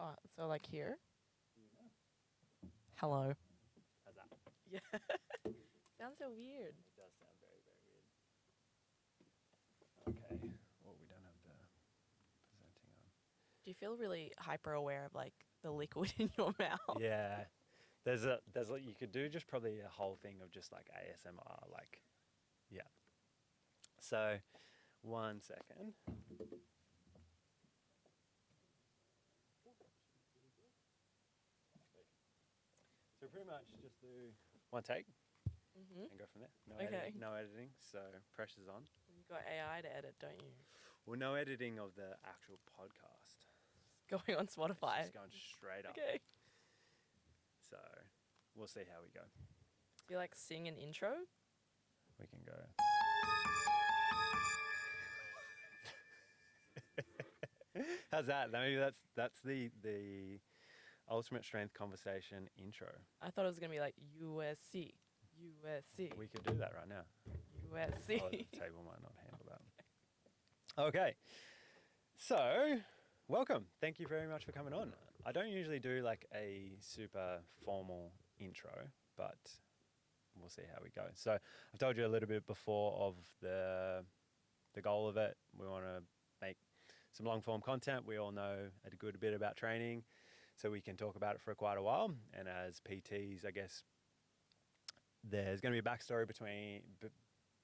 Oh, so like here? Yeah. Hello. How's that? Yeah. Sounds so weird. It does sound very, very weird. Okay. Well, we don't have the presenting on. Do you feel really hyper aware of like the liquid in your mouth? Yeah. You could do just probably a whole thing of just like ASMR, like, yeah. So, 1 second. So pretty much just do one take and go from there. Okay. No editing, so pressure's on. You got AI to edit, don't you? Well, no editing of the actual podcast. Going on Spotify. It's just going straight up. Okay. So, we'll see how we go. Do you like sing an intro? We can go. How's that? Maybe that's the ultimate strength conversation intro. I thought it was gonna be like USC. USC. We could do that right now. USC. Oh, the table might not handle that. Okay. So, welcome. Thank you very much for coming on. I don't usually do like a super formal intro, but we'll see how we go. So, I've told you a little bit before of the goal of it. We want to make some long form content. We all know a good bit about training, so we can talk about it for quite a while. And as PTs, I guess there's going to be a backstory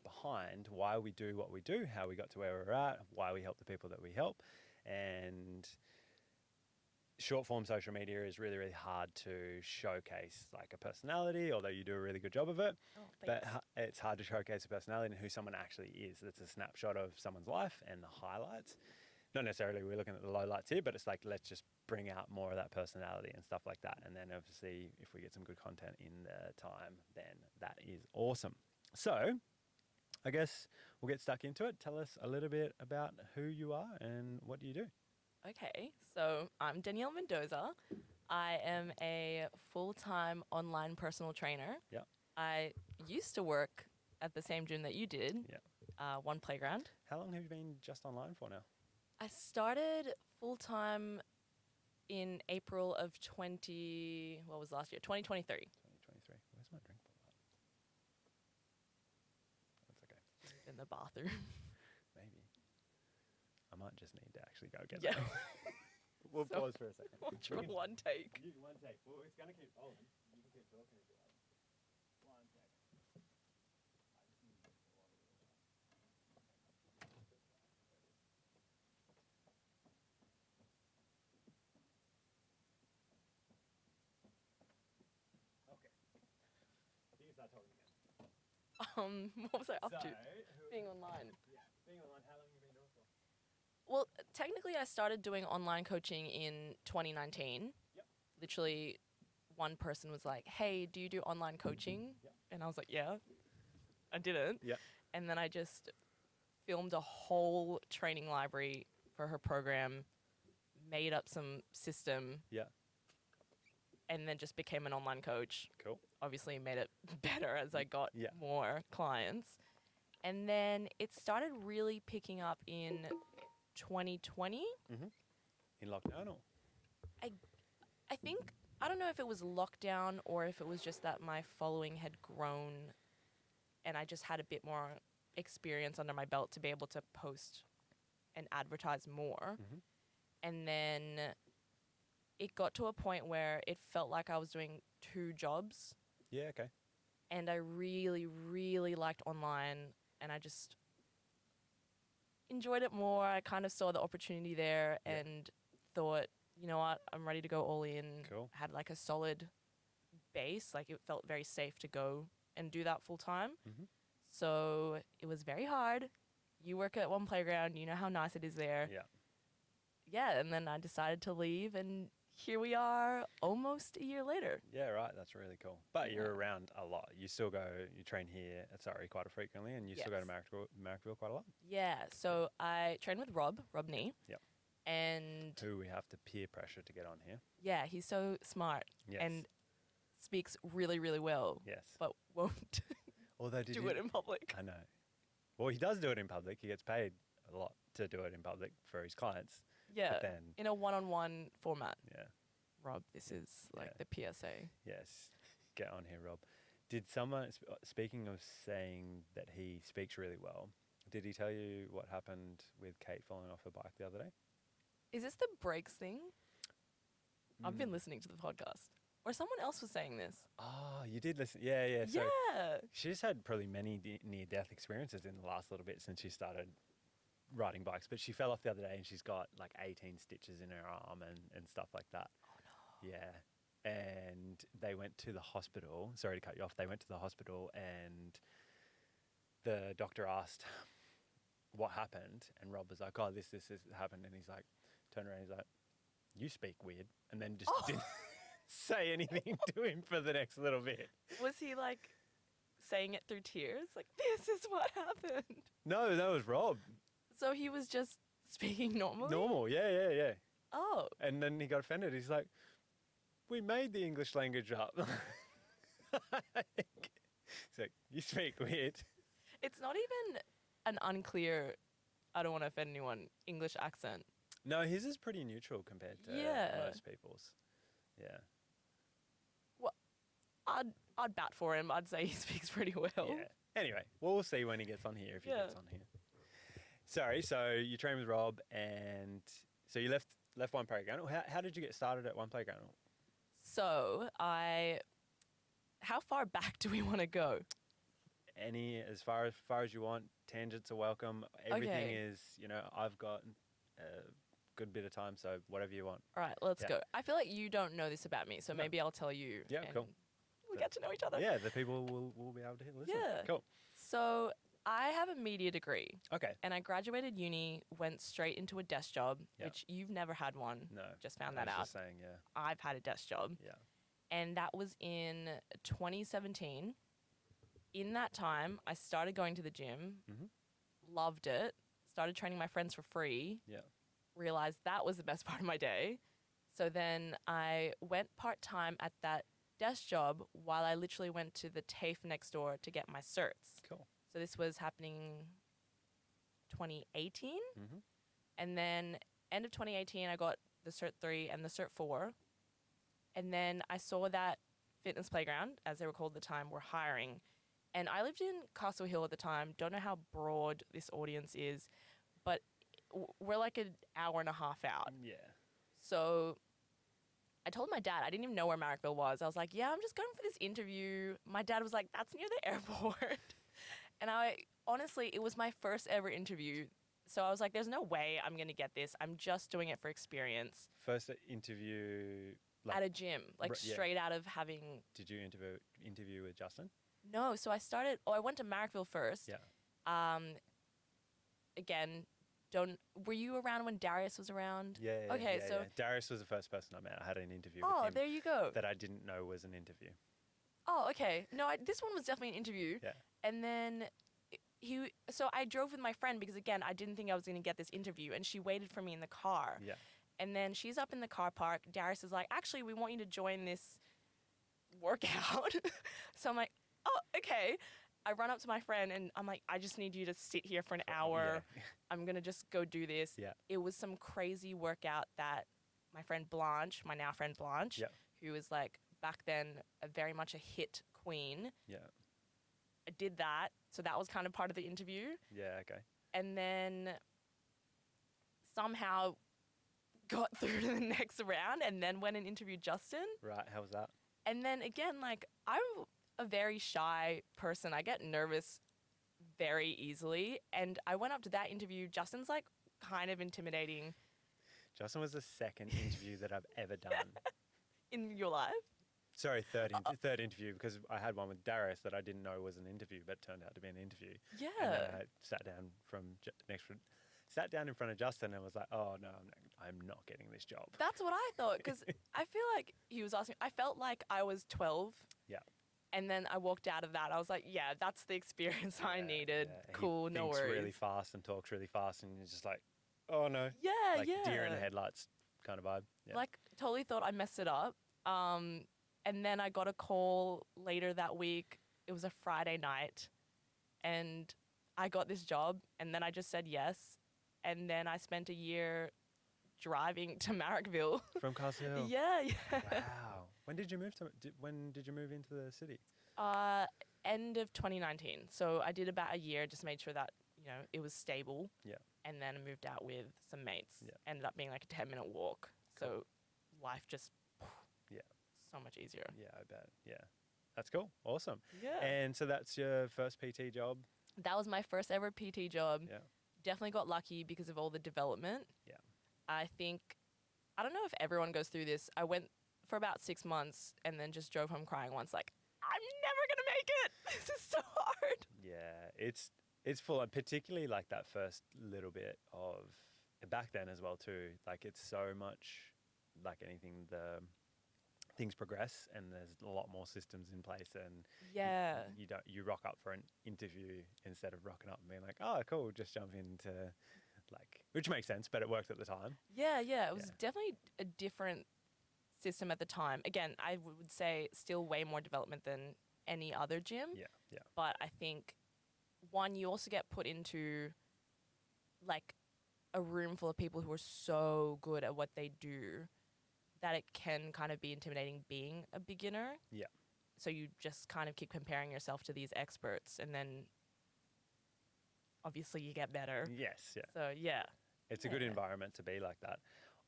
behind why we do what we do, how we got to where we're at, why we help the people that we help. And short form social media is really, really hard to showcase like a personality, although you do a really good job of it. Oh, thanks. But it's hard to showcase a personality and who someone actually is. It's a snapshot of someone's life and the highlights. Not necessarily we're looking at the lowlights here, but it's like, let's just bring out more of that personality and stuff like that. And then obviously if we get some good content in the time, then that is awesome. So I guess we'll get stuck into it. Tell us a little bit about who you are and what do you do? Okay, so I'm Danielle Mendoza. I am a full-time online personal trainer. Yeah. I used to work at the same gym that you did, One Playground. How long have you been just online for now? I started full-time in April of 2023. 2023. Where's my drink bottle at? That's okay. In the bathroom. Maybe. I might just need to actually go get Yeah. that. We'll So- pause for a second. Watch for one take. One take. Well, it's going to keep rolling. You can keep talking if you like. 1 second. I just need to get the water. Okay. You can start talking again. What was I up to? So, Being online. Yeah, being online, how long have you been doing for? Well, technically I started doing online coaching in 2019. Yep. Literally one person was like, hey, do you do online coaching? Yep. And I was like, yeah. I didn't. Yep. And then I just filmed a whole training library for her program, made up some system, Yeah. and then just became an online coach. Cool. Obviously made it better as I got Yeah. more clients. And then it started really picking up in 2020. Mm-hmm. In lockdown or? I think, I don't know if it was lockdown or if it was just that my following had grown and I just had a bit more experience under my belt to be able to post and advertise more. Mm-hmm. And then it got to a point where it felt like I was doing 2 jobs. Yeah, okay. And I really, really liked online and I just enjoyed it more. I kind of saw the opportunity there and thought, you know what, I'm ready to go all in. Cool. Had like a solid base. Like it felt very safe to go and do that full time. Mm-hmm. So it was very hard. You work at One Playground, you know how nice it is there. Yeah. Yeah, and then I decided to leave and here we are almost a year later. Yeah, right. That's really cool. But you're around a lot. You still go, you train here at Surrey quite frequently and you still go to Marrickville quite a lot? Yeah, so I train with Rob Nee. Yep. And Who we have to peer pressure to get on here. yeah, he's so smart Yes. and speaks really, really well. Yes. But won't Although do it in public. I know. Well, he does do it in public. He gets paid a lot to do it in public for his clients. Yeah. But then, In a one-on-one format. yeah, Rob, this is like Yeah. the PSA. yes. Get on here, Rob. Did someone, speaking of saying that he speaks really well, did he tell you what happened with Kate falling off her bike the other day? Is this the breaks thing? I've been Mm. listening to the podcast. Or someone else was saying this. Oh, you did listen. Yeah, yeah. So Yeah. she's had probably many near-death experiences in the last little bit since she started riding bikes. But she fell off the other day and she's got like 18 stitches in her arm and stuff like that. Oh no. Yeah. And they went to the hospital. Sorry to cut you off. They went to the hospital and the doctor asked what happened. And Rob was like, oh, this happened. And he's like, turned around, he's like, you speak weird. And then just didn't say anything to him for the next little bit. Was he like saying it through tears? Like, this is what happened. No, that was Rob. So he was just speaking normally? Normal, yeah. Oh. And then he got offended. He's like, we made the English language up. He's like, you speak weird. It's not even an unclear, I don't want to offend anyone, English accent. No, his is pretty neutral compared to Yeah. most people's. Yeah. I'd bat for him. I'd say he speaks pretty well. Yeah. Anyway, we'll see when he gets on here, if he Yeah. gets on here. Sorry, so you trained with Rob, and so you left one playground. How did you get started at one playground? So how far back do we want to go? Any, as far as you want. Tangents are welcome. Everything Okay. is, I've got a good bit of time, so whatever you want. All right, let's Yeah. go. I feel like you don't know this about me, so No. maybe I'll tell you. Yeah, and cool. We'll get to know each other. Yeah, the people will be able to listen. Yeah. Cool. So I have a media degree, Okay. and I graduated uni, went straight into a desk job, Yeah. which you've never had one. No. Just found I that was out. just saying, yeah. I've had a desk job. Yeah. And that was in 2017. In that time, I started going to the gym, Mhm. loved it, started training my friends for free, Yeah. realized that was the best part of my day. So then I went part-time at that desk job while I literally went to the TAFE next door to get my certs. Cool. So this was happening 2018. Mm-hmm. And then end of 2018, I got the Cert 3 and the Cert 4. And then I saw that Fitness Playground, as they were called at the time, were hiring. And I lived in Castle Hill at the time. Don't know how broad this audience is, but we're like an hour and a half out. Yeah. So I told my dad, I didn't even know where Marrickville was. I was like, yeah, I'm just going for this interview. My dad was like, that's near the airport. And honestly, it was my first ever interview. So I was like, there's no way I'm going to get this. I'm just doing it for experience. First interview. At a gym, like yeah. straight out of having. Did you interview with Justin? No, so I went to Marrickville first. Yeah. Again, were you around when Darius was around? Yeah. Okay, yeah, so. yeah. Darius was the first person I met. I had an interview Oh, with him there you go. that I didn't know was an interview. Oh, okay. No, this one was definitely an interview. Yeah. And then so I drove with my friend because, again, I didn't think I was going to get this interview, and she waited for me in the car. Yeah. And then she's up in the car park. Darius is like, actually, we want you to join this workout. So I'm like, oh, okay. I run up to my friend and I'm like, I just need you to sit here for an hour. Yeah. I'm going to just go do this. Yeah. It was some crazy workout that my friend Blanche, my now friend Blanche, Yeah. who was like back then very much a hit queen. Yeah. I did that. So that was kind of part of the interview. Yeah. Okay. And then somehow got through to the next round and then went and interviewed Justin. Right. How was that? And then again, like, I'm a very shy person. I get nervous very easily. And I went up to that interview. Justin's like kind of intimidating. Justin was the second interview that I've ever done. In your life? Sorry, third interview, because I had one with Darius that I didn't know was an interview, but turned out to be an interview. Yeah. And then I sat down in front of Justin and was like, oh no, I'm not getting this job. That's what I thought, because I feel like he was asking. I felt like I was 12. Yeah. And then I walked out of that. I was like, yeah, that's the experience I needed. Yeah. Cool, He no thinks worries. really fast and talks really fast, and you're just like, oh no. Yeah, like yeah. deer in the headlights kind of vibe. Yeah. Like, totally thought I messed it up. And then I got a call later that week. It was a Friday night. And I got this job. And then I just said yes. And then I spent a year driving to Marrickville. From Castle Hill. Yeah. Wow. When did you move when did you move into the city? End of 2019. So I did about a year, just made sure that, it was stable. Yeah. And then I moved out with some mates. Yeah. Ended up being like a 10-minute walk. Cool. So life just, Yeah. so much easier. Yeah, I bet. Yeah. That's cool. Awesome. Yeah. And so that's your first PT job? That was my first ever PT job. Yeah. Definitely got lucky because of all the development. Yeah. I don't know if everyone goes through this. I went for about 6 months and then just drove home crying once, like, I'm never going to make it. This is so hard. Yeah, it's full on, particularly like that first little bit of back then as well too. Like it's so much like anything, the things progress and there's a lot more systems in place, and Yeah. you rock up for an interview instead of rocking up and being like, oh cool, just jump into like, which makes sense, but it worked at the time. Yeah. It was definitely a different system at the time. Again, I would say still way more development than any other gym. Yeah. But I think, one, you also get put into like a room full of people who are so good at what they do that it can kind of be intimidating being a beginner. Yeah. So you just kind of keep comparing yourself to these experts, and then obviously you get better. Yes, yeah. So yeah. It's a good environment to be like that.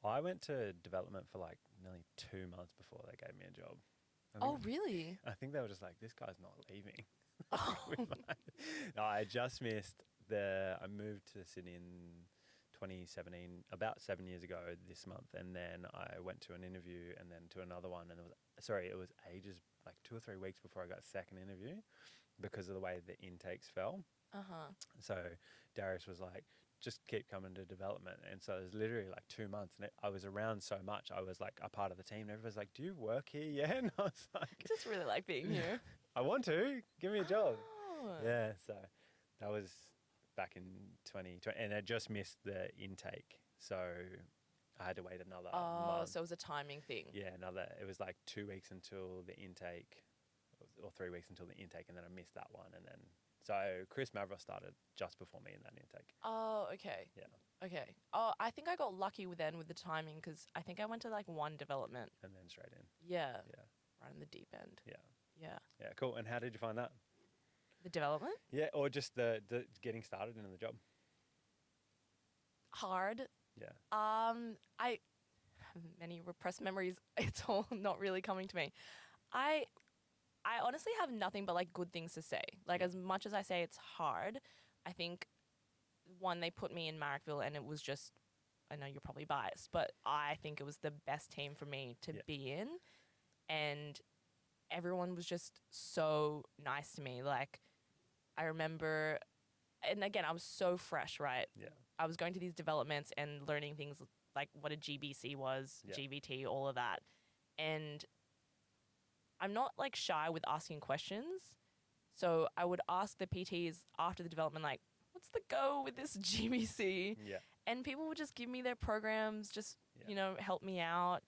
I went to development for like nearly 2 months before they gave me a job. Oh, really? I think they were just like, this guy's not leaving. Oh. No, I just missed I moved to Sydney in 2017, about 7 years ago this month. And then I went to an interview and then to another one. And it was ages, like 2 or 3 weeks before I got a second interview because of the way the intakes fell. Uh-huh. So Darius was like, just keep coming to development. And so it was literally like 2 months and I was around so much. I was like a part of the team. And everybody's like, do you work here yet? And I was like, Just really like being here. I want to. Give me a job. Oh. Yeah, so that was back in 2020. And I just missed the intake. So I had to wait another month. So it was a timing thing. Yeah, it was like 2 weeks until the intake, or 3 weeks until the intake. And then I missed that one. And then, so Chris Mavros started just before me in that intake. Oh, okay. Yeah. Okay. Oh, I think I got lucky with the timing because I think I went to like one development. And then straight in. Yeah. Yeah. Right in the deep end. Yeah. Yeah. Yeah, cool. And how did you find that? The development? Yeah, or just the getting started in the job? Hard. Yeah. I have many repressed memories. It's all not really coming to me. I honestly have nothing but like good things to say. Like as much as I say it's hard, I think one, they put me in Marrickville and it was just, I know you're probably biased, but I think it was the best team for me to be in. And everyone was just so nice to me. Like I remember, and again, I was so fresh, right? Yeah. I was going to these developments and learning things like what a GBC was, GVT, all of that. And I'm not like shy with asking questions. So I would ask the PTs after the development, like, what's the go with this GBC? Yeah. And people would just give me their programs, just, help me out.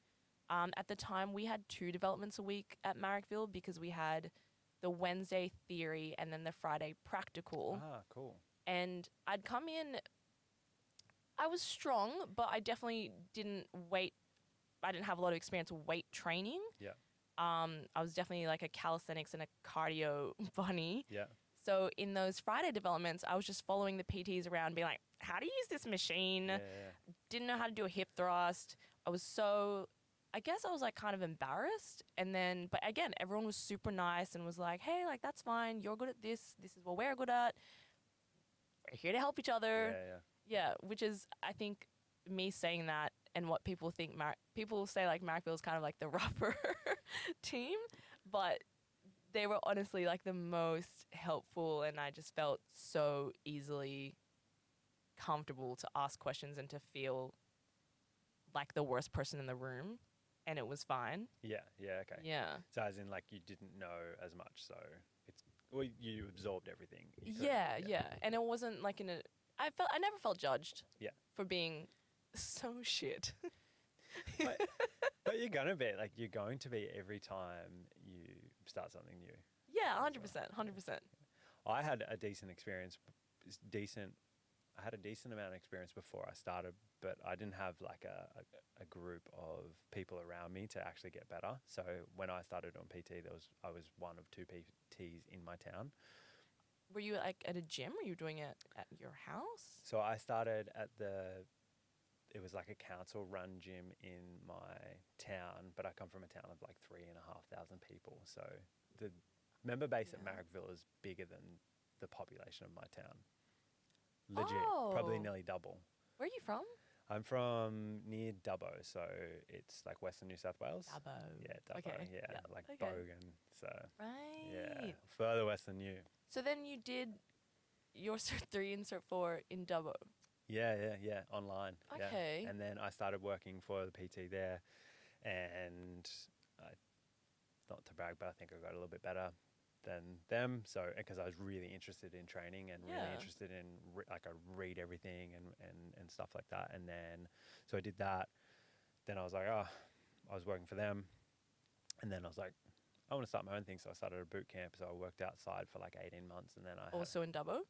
At the time, we had 2 developments a week at Marrickville because we had the Wednesday theory and then the Friday practical. Ah, cool. And I'd come in, I was strong, but I definitely didn't have a lot of experience weight training. Yeah. I was definitely like a calisthenics and a cardio bunny. Yeah. So in those Friday developments, I was just following the PTs around being like, how do you use this machine? Yeah. Didn't know how to do a hip thrust. I guess I was like kind of embarrassed. And then, but again, everyone was super nice and was like, hey, like that's fine. You're good at this. This is what we're good at. We're here to help each other. Yeah, which is, I think, me saying that and what people think, people say like Marrickville is kind of like the rougher team, but they were honestly like the most helpful and I just felt so easily comfortable to ask questions and to feel like the worst person in the room, and it was fine. Yeah, okay. Yeah. So as in like you didn't know as much, so you absorbed everything. Yeah. And it wasn't like I never felt judged. Yeah. For being so shit. But you're going to be every time you start something new. Yeah, 100%. I had a decent experience, I had a decent amount of experience before I started, but I didn't have like a group of people around me to actually get better. So when I started on PT, I was one of two PTs in my town. Were you like at a gym? Were you doing it at your house? So I started at it was like a council run gym in my town, but I come from a town of like 3,500 people. So the member base at Yeah. Marrickville is bigger than the population of my town. Legit, probably Oh. nearly double. Where are you from? I'm from near Dubbo, so it's like Western New South Wales. Dubbo. Yeah, Dubbo. Okay. Yeah, Yeah. like Okay. Bogan. So yeah, Right. further west than you. So then you did your Cert 3 and Cert 4 in Dubbo. Yeah, online. Okay. Yeah. And then I started working for the PT there, and I, not to brag, but I think I got a little bit better than them. So because I was really interested in training and really Yeah. interested in I read everything and stuff like that. And then so I did that. Then I was like, I was working for them, and then I was like, I want to start my own thing. So I started a boot camp. So I worked outside for like 18 months, and then I Also in Dubbo?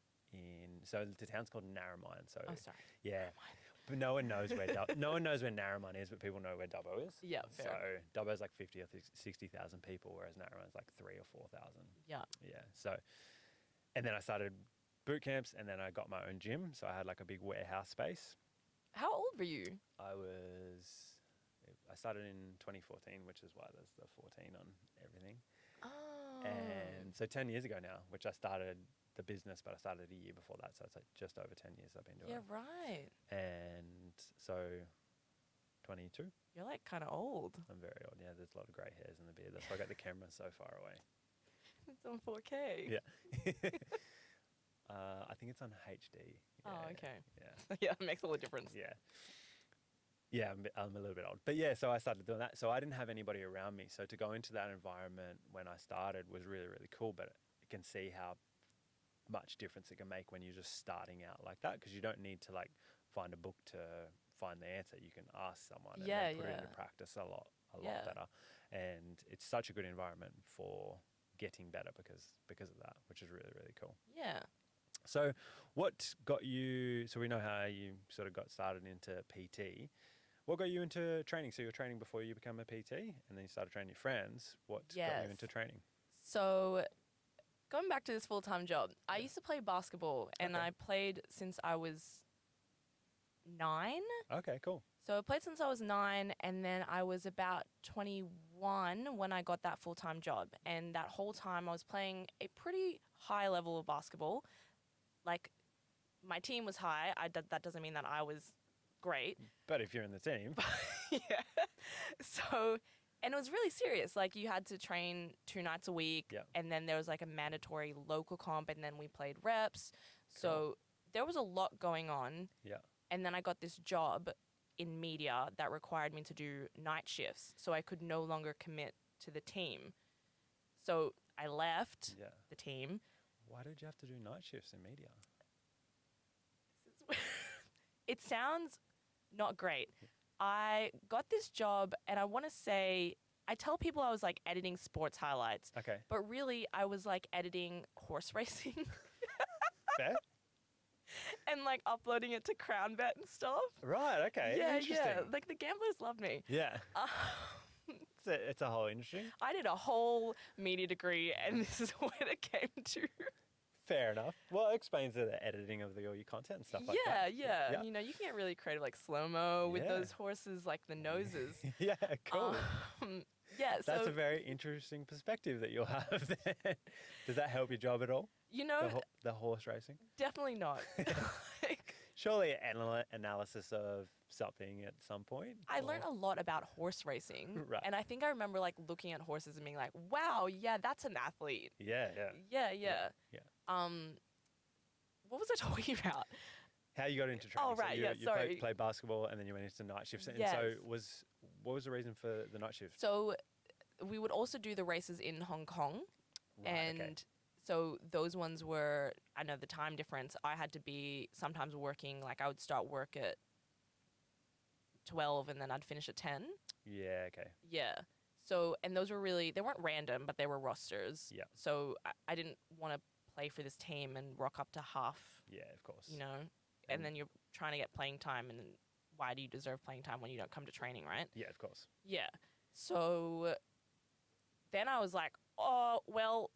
so the town's called Narromine. So Oh, sorry. yeah, but no one knows where no one knows where Narromine is, but people know where Dubbo is. Yeah, So fair. Dubbo's like 50 or 60,000 people, whereas Narromine's like 3,000 or 4,000. Yeah. Yeah. So, and then I started boot camps, and then I got my own gym. So I had like a big warehouse space. How old were you? I started in 2014, which is why there's the 14 on everything. Oh. And so 10 years ago now, which I started the business, but I started a year before that. So it's like just over 10 years I've been doing Yeah, it. right. And so 22, You're like kind of old. I'm very old. Yeah, there's a lot of grey hairs in the beard. That's why I got the camera so far away. It's on 4K. Yeah. I think it's on HD. Oh, Yeah, okay. Yeah. Yeah, it makes all the difference. Yeah. Yeah, I'm a little bit old. But yeah, so I started doing that. So I didn't have anybody around me. So to go into that environment when I started was really, really cool. But you can see how much difference it can make when you're just starting out like that, because you don't need to like find a book to find the answer. You can ask someone and Yeah, then put it yeah. into practice a lot Yeah. better. And it's such a good environment for getting better because of that, which is really, really cool. Yeah. So what got you, so we know how you sort of got started into PT. What got you into training? So you were training before you became a PT, and then you started training your friends. What got Yes. you into training? So going back to this full-time job, I Yeah. used to play basketball, and Okay. I played since I was 9. Okay, cool. So I played since I was 9, and then I was about 21 when I got that full-time job. And that whole time I was playing a pretty high level of basketball. Like, my team was high. That doesn't mean that I was great. But if you're in the team, Yeah. So, and it was really serious. Like, you had to train 2 nights a week, Yeah. and then there was like a mandatory local comp, and then we played reps. So there was a lot going on. yeah. And then I got this job in media that required me to do night shifts, so I could no longer commit to the team. So I left Yeah. the team. Why did you have to do night shifts in media? It sounds not great. I got this job, and I want to say, I tell people I was like editing sports highlights, Okay. but really I was like editing horse racing Fair. and like uploading it to Crown Bet and stuff. Right. Okay. Yeah, Interesting. yeah. Like the gamblers love me. Yeah. Um, It's a whole industry. I did a whole media degree, and this is what it came to. Fair enough. Well, it explains the editing of all your content and stuff like Yeah, that. yeah. You know, you can get really creative, like slow-mo with Yeah. those horses, like the noses. Yeah. Cool. Yeah, That's so, a very interesting perspective that you'll have there. Does that help your job at all? you know, The horse racing? definitely not. Like, Surely analysis of something at some point. I or- learned a lot about horse racing. Right. And I think I remember, like, looking at horses and being like, wow, yeah, that's an athlete. Yeah, yeah. Yeah. Yeah. What was I talking about? How you got into training? Oh, right, So yeah, you sorry. played basketball and then you went into night shifts. And Yes. so what was the reason for the night shift? So we would also do the races in Hong Kong. Right, And okay. so those ones were, I know the time difference, I had to be sometimes working, like I would start work at 12 and then I'd finish at 10. Yeah, okay. Yeah. So, and those were really, they weren't random, but they were rosters. Yeah. So I didn't want to play for this team and rock up to half, Yeah, of course. you know. and then you're trying to get playing time, and then why do you deserve playing time when you don't come to training, right? Yeah, of course. Yeah. So then I was like, oh, well,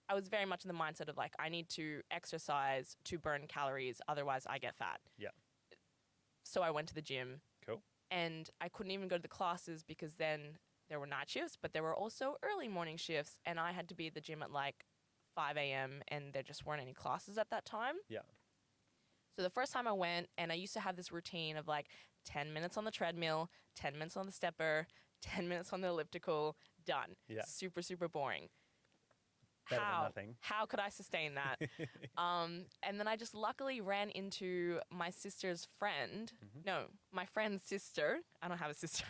I was very much in the mindset of like, I need to exercise to burn calories, otherwise I get fat. Yeah. So I went to the gym. Cool. And I couldn't even go to the classes because then there were night shifts, but there were also early morning shifts, and I had to be at the gym at like 5 a.m. and there just weren't any classes at that time. Yeah. So the first time I went, and I used to have this routine of like 10 minutes on the treadmill, 10 minutes on the stepper, 10 minutes on the elliptical, done. Yeah. Super, super boring. Better than nothing. How could I sustain that? And then I just luckily ran into my sister's friend. Mm-hmm. No, my friend's sister. I don't have a sister.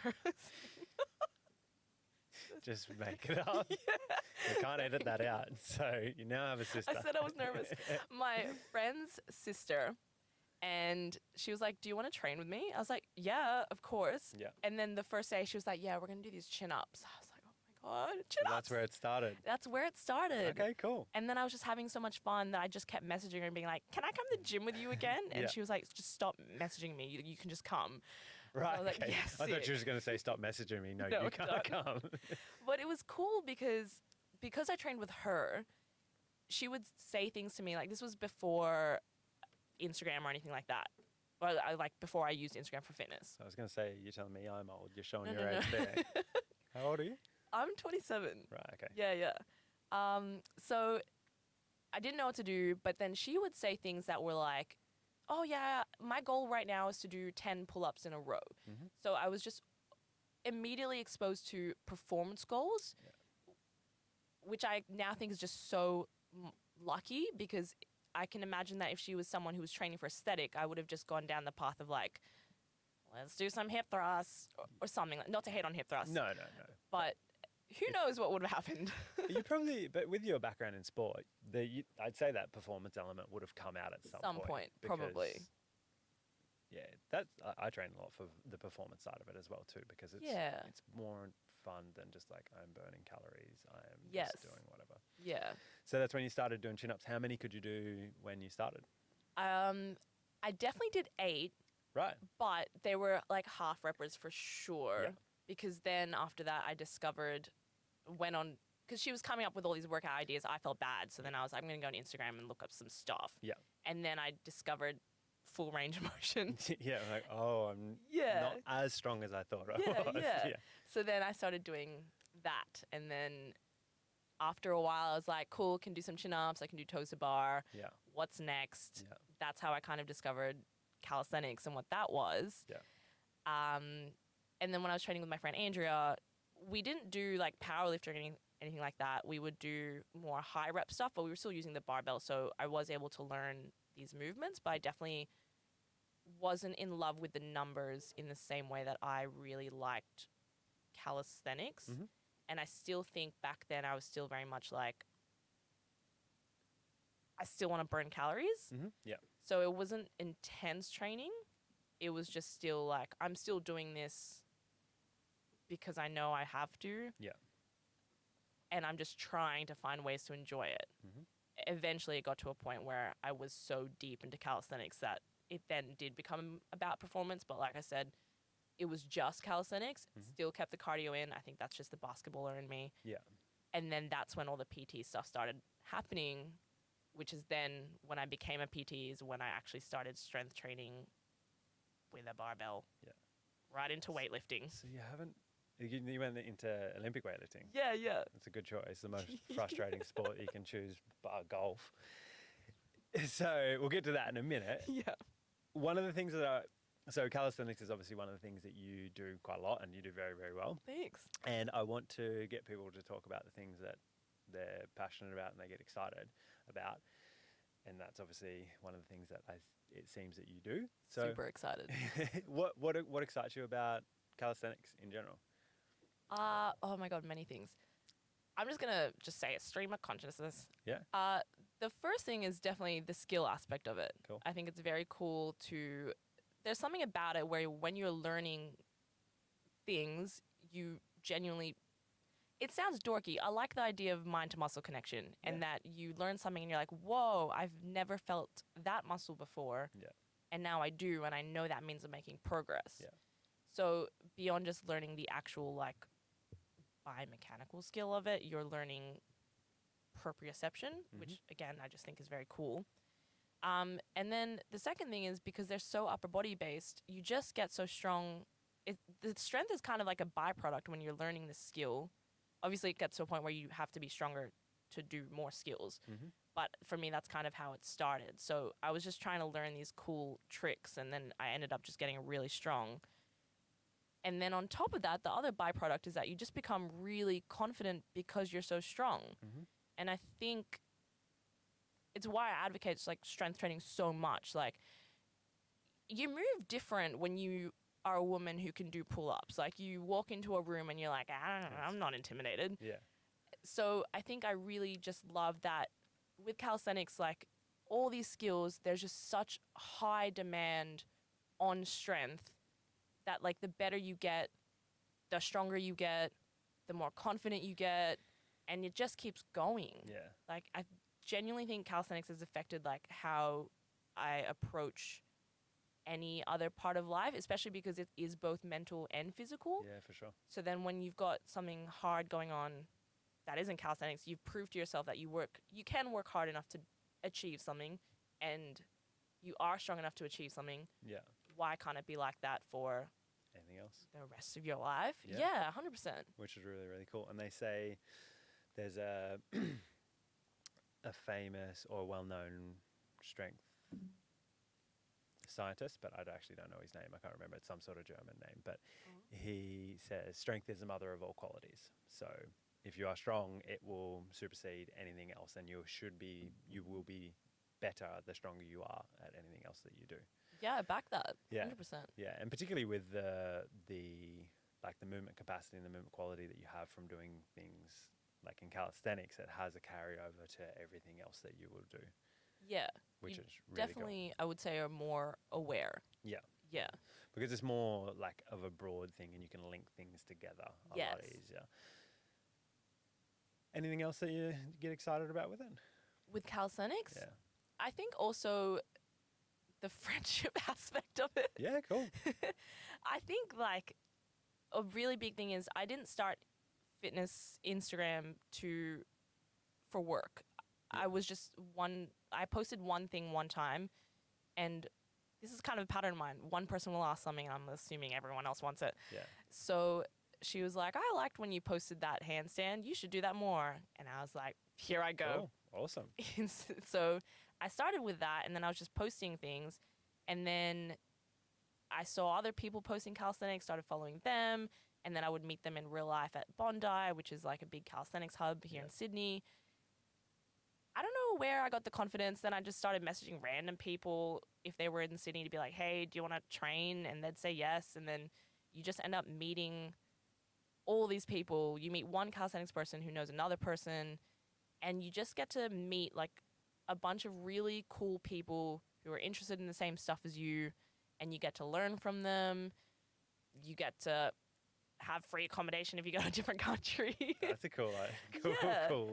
Just make it up. You can't edit that out. So you now have a sister. I said I was nervous. My friend's sister. And she was like, do you want to train with me? I was like, yeah, of course. Yeah. And then the first day she was like, yeah, we're going to do these chin-ups. I was like, oh my God, So chin-ups. that's where it started. That's where it started. Okay, cool. And then I was just having so much fun that I just kept messaging her and being like, can I come to the gym with you again? And Yeah. she was like, just stop messaging me. You can just come. Right. I was like, okay. yes, I thought sick. you were going to say stop messaging me. No, No, you can't don't. come. But it was cool because I trained with her, she would say things to me like, this was before Instagram or anything like that. Or like before I used Instagram for fitness. I was going to say, you're telling me I'm old. You're showing No, your no, age no. there. How old are you? I'm 27. Right, okay. Yeah. So I didn't know what to do, but then she would say things that were like, oh yeah, my goal right now is to do 10 pull-ups in a row. Mhm. So I was just immediately exposed to performance goals, which I now think is just so lucky because I can imagine that if she was someone who was training for aesthetic, I would have just gone down the path of like, let's do some hip thrusts or something. Not to hate on hip thrusts. No. But who knows what would have happened? You probably, but with your background in sport, I'd say that performance element would have come out at some point. Probably. because, Yeah, I train a lot for the performance side of it as well too, because it's more fun than just like I'm burning calories, I'm just doing whatever. Yeah. So that's when you started doing chin-ups. How many could you do when you started? I definitely did 8, Right. but they were like half reppers for sure. Yeah. Because then after that, I because she was coming up with all these workout ideas. I felt bad. So then I was like, I'm going to go on Instagram and look up some stuff. Yeah. And then I discovered full range of motion. Yeah, like, oh, I'm not as strong as I thought I was. Yeah. So then I started doing that. And then after a while, I was like, cool, can do some chin-ups. I can do toes to bar. Yeah. What's next? Yeah. That's how I kind of discovered calisthenics and what that was. Yeah. And then when I was training with my friend Andrea, we didn't do like powerlifting or anything like that. We would do more high rep stuff, but we were still using the barbell. So I was able to learn these movements, but I definitely wasn't in love with the numbers in the same way that I really liked calisthenics. Mm-hmm. And I still think back then I was still very much like, I still want to burn calories. Mm-hmm. Yeah. So it wasn't intense training. It was just still like, I'm still doing this because I know I have to. Yeah. And I'm just trying to find ways to enjoy it. Mm-hmm. Eventually it got to a point where I was so deep into calisthenics that it then did become about performance. But like I said, it was just calisthenics, still kept the cardio in. I think that's just the basketballer in me. Yeah. And then that's when all the PT stuff started happening, which is then when I became a PT is when I actually started strength training with a barbell. Yeah. Right into weightlifting. So you went into Olympic weightlifting. Yeah. That's a good choice. The most frustrating sport you can choose, bar golf. So we'll get to that in a minute. Yeah. One of the things so calisthenics is obviously one of the things that you do quite a lot and you do very, very well. Thanks. And I want to get people to talk about the things that they're passionate about and they get excited about. And that's obviously one of the things that it seems that you do. So Super excited. what excites you about calisthenics in general? Oh my God, many things. I'm just going to say it, stream of consciousness. Yeah. The first thing is definitely the skill aspect of it. Cool. I think it's very cool there's something about it where when you're learning things, you genuinely, it sounds dorky. I like the idea of mind to muscle connection and that you learn something and you're like, whoa, I've never felt that muscle before. Yeah. And now I do, and I know that means I'm making progress. Yeah. So beyond just learning the actual like biomechanical skill of it, you're learning proprioception, which again I just think is very cool. And then the second thing is because they're so upper body based, you just get so strong. The strength is kind of like a byproduct when you're learning this skill. Obviously, it gets to a point where you have to be stronger to do more skills. Mm-hmm. But for me, that's kind of how it started. So I was just trying to learn these cool tricks, and then I ended up just getting really strong. And then on top of that, the other byproduct is that you just become really confident because you're so strong. Mm-hmm. And I think it's why I advocate like strength training so much. Like you move different when you are a woman who can do pull-ups. Like you walk into a room and you're like, I don't know, I'm not intimidated. Yeah. So I think I really just love that with calisthenics, like all these skills, there's just such high demand on strength that like the better you get, the stronger you get, the more confident you get, and it just keeps going. Yeah. Like I genuinely think calisthenics has affected like how I approach any other part of life, especially because it is both mental and physical. Yeah, for sure. So then when you've got something hard going on that isn't calisthenics, you've proved to yourself that you can work hard enough to achieve something, and you are strong enough to achieve something. Yeah. Why can't it be like that for Anything else? the rest of your life? Yeah. Yeah, 100%. Which is really, really cool. And they say there's a a famous or well-known strength scientist, but I actually don't know his name. I can't remember. It's some sort of German name. But he says strength is the mother of all qualities. So if you are strong, it will supersede anything else, and you will be better the stronger you are at anything else that you do. Yeah, I back that. Yeah. 100%. Yeah, and particularly with the like the movement capacity and the movement quality that you have from doing things like in calisthenics, it has a carryover to everything else that you will do. Yeah. Which you is really definitely, I would say, are more aware. Yeah. Yeah. Because it's more like of a broad thing and you can link things together a lot easier. Anything else that you get excited about with it? With calisthenics? Yeah. I think also the friendship aspect of it. Yeah, cool. I think like a really big thing is I didn't start fitness Instagram for work. Yeah. I posted one thing one time, and this is kind of a pattern of mine. One person will ask something, and I'm assuming everyone else wants it. Yeah. So she was like, I liked when you posted that handstand. You should do that more. And I was like, here I go. Cool. Awesome. So I started with that, and then I was just posting things. And then I saw other people posting calisthenics, started following them. And then I would meet them in real life at Bondi, which is like a big calisthenics hub here in Sydney. I don't know where I got the confidence. Then I just started messaging random people if they were in Sydney to be like, hey, do you want to train? And they'd say yes. And then you just end up meeting all these people. You meet one calisthenics person who knows another person, and you just get to meet like a bunch of really cool people who are interested in the same stuff as you, and you get to learn from them. You get to have free accommodation if you go to a different country. That's a cool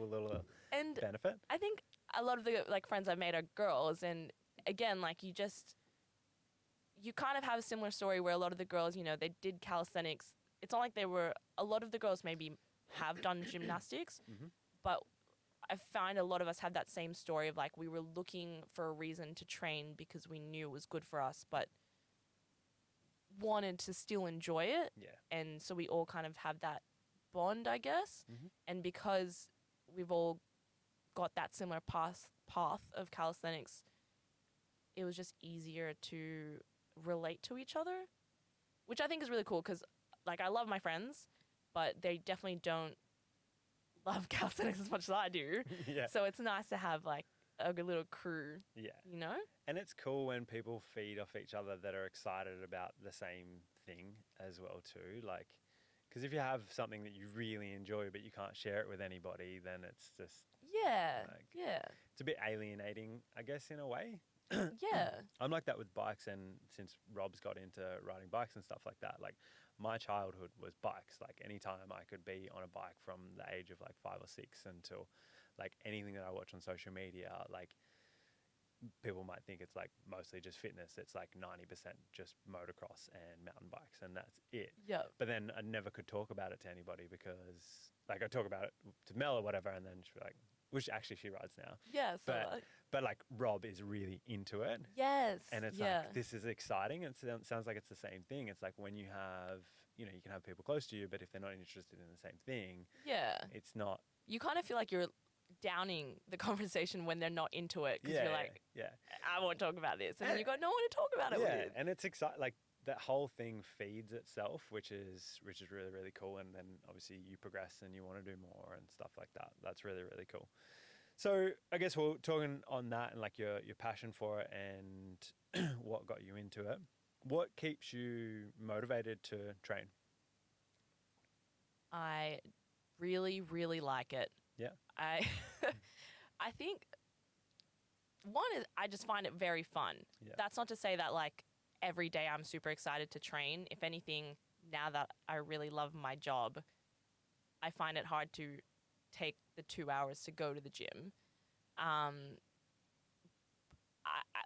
little and benefit. I think a lot of the like friends I've made are girls, and again, like you kind of have a similar story where a lot of the girls, they did calisthenics. It's not like a lot of the girls maybe have done gymnastics, but I find a lot of us have that same story of like we were looking for a reason to train because we knew it was good for us, but wanted to still enjoy it. Yeah. And so we all kind of have that bond, I guess. And because we've all got that similar path of calisthenics, it was just easier to relate to each other, which I think is really cool because like I love my friends, but they definitely don't love calisthenics as much as I do. Yeah. So it's nice to have like a good little crew. Yeah. And it's cool when people feed off each other that are excited about the same thing as well too. Like, because if you have something that you really enjoy but you can't share it with anybody, then it's just it's a bit alienating, I guess, in a way. I'm like that with bikes, and since Rob's got into riding bikes and stuff like that, like my childhood was bikes. Like anytime I could be on a bike from the age of like 5 or 6 until like anything that I watch on social media, like people might think it's like mostly just fitness. It's like 90% just motocross and mountain bikes, and that's it. Yeah. But then I never could talk about it to anybody because, like, I talk about it to Mel or whatever, and then she'd be like, which actually she rides now. Yeah. So But like Rob is really into it. yes. And it's yeah. like, this is exciting. It sounds like it's the same thing. It's like when you have, you know, you can have people close to you, but if they're not interested in the same thing, Yeah. it's not. You kind of feel like you're downing the conversation when they're not into it because Yeah, you're like, yeah. I won't talk about this. And then you got no one to talk about it Yeah, with. and it's exciting. Like that whole thing feeds itself, which is really, really cool. And then obviously you progress and you want to do more and stuff like that. That's really, really cool. So I guess we're talking on that and like your passion for it and what got you into it. What keeps you motivated to train? I really, really like it. Yeah. I I think one is I just find it very fun. Yeah. That's not to say that like every day I'm super excited to train. If anything, now that I really love my job, I find it hard to take the 2 hours to go to the gym.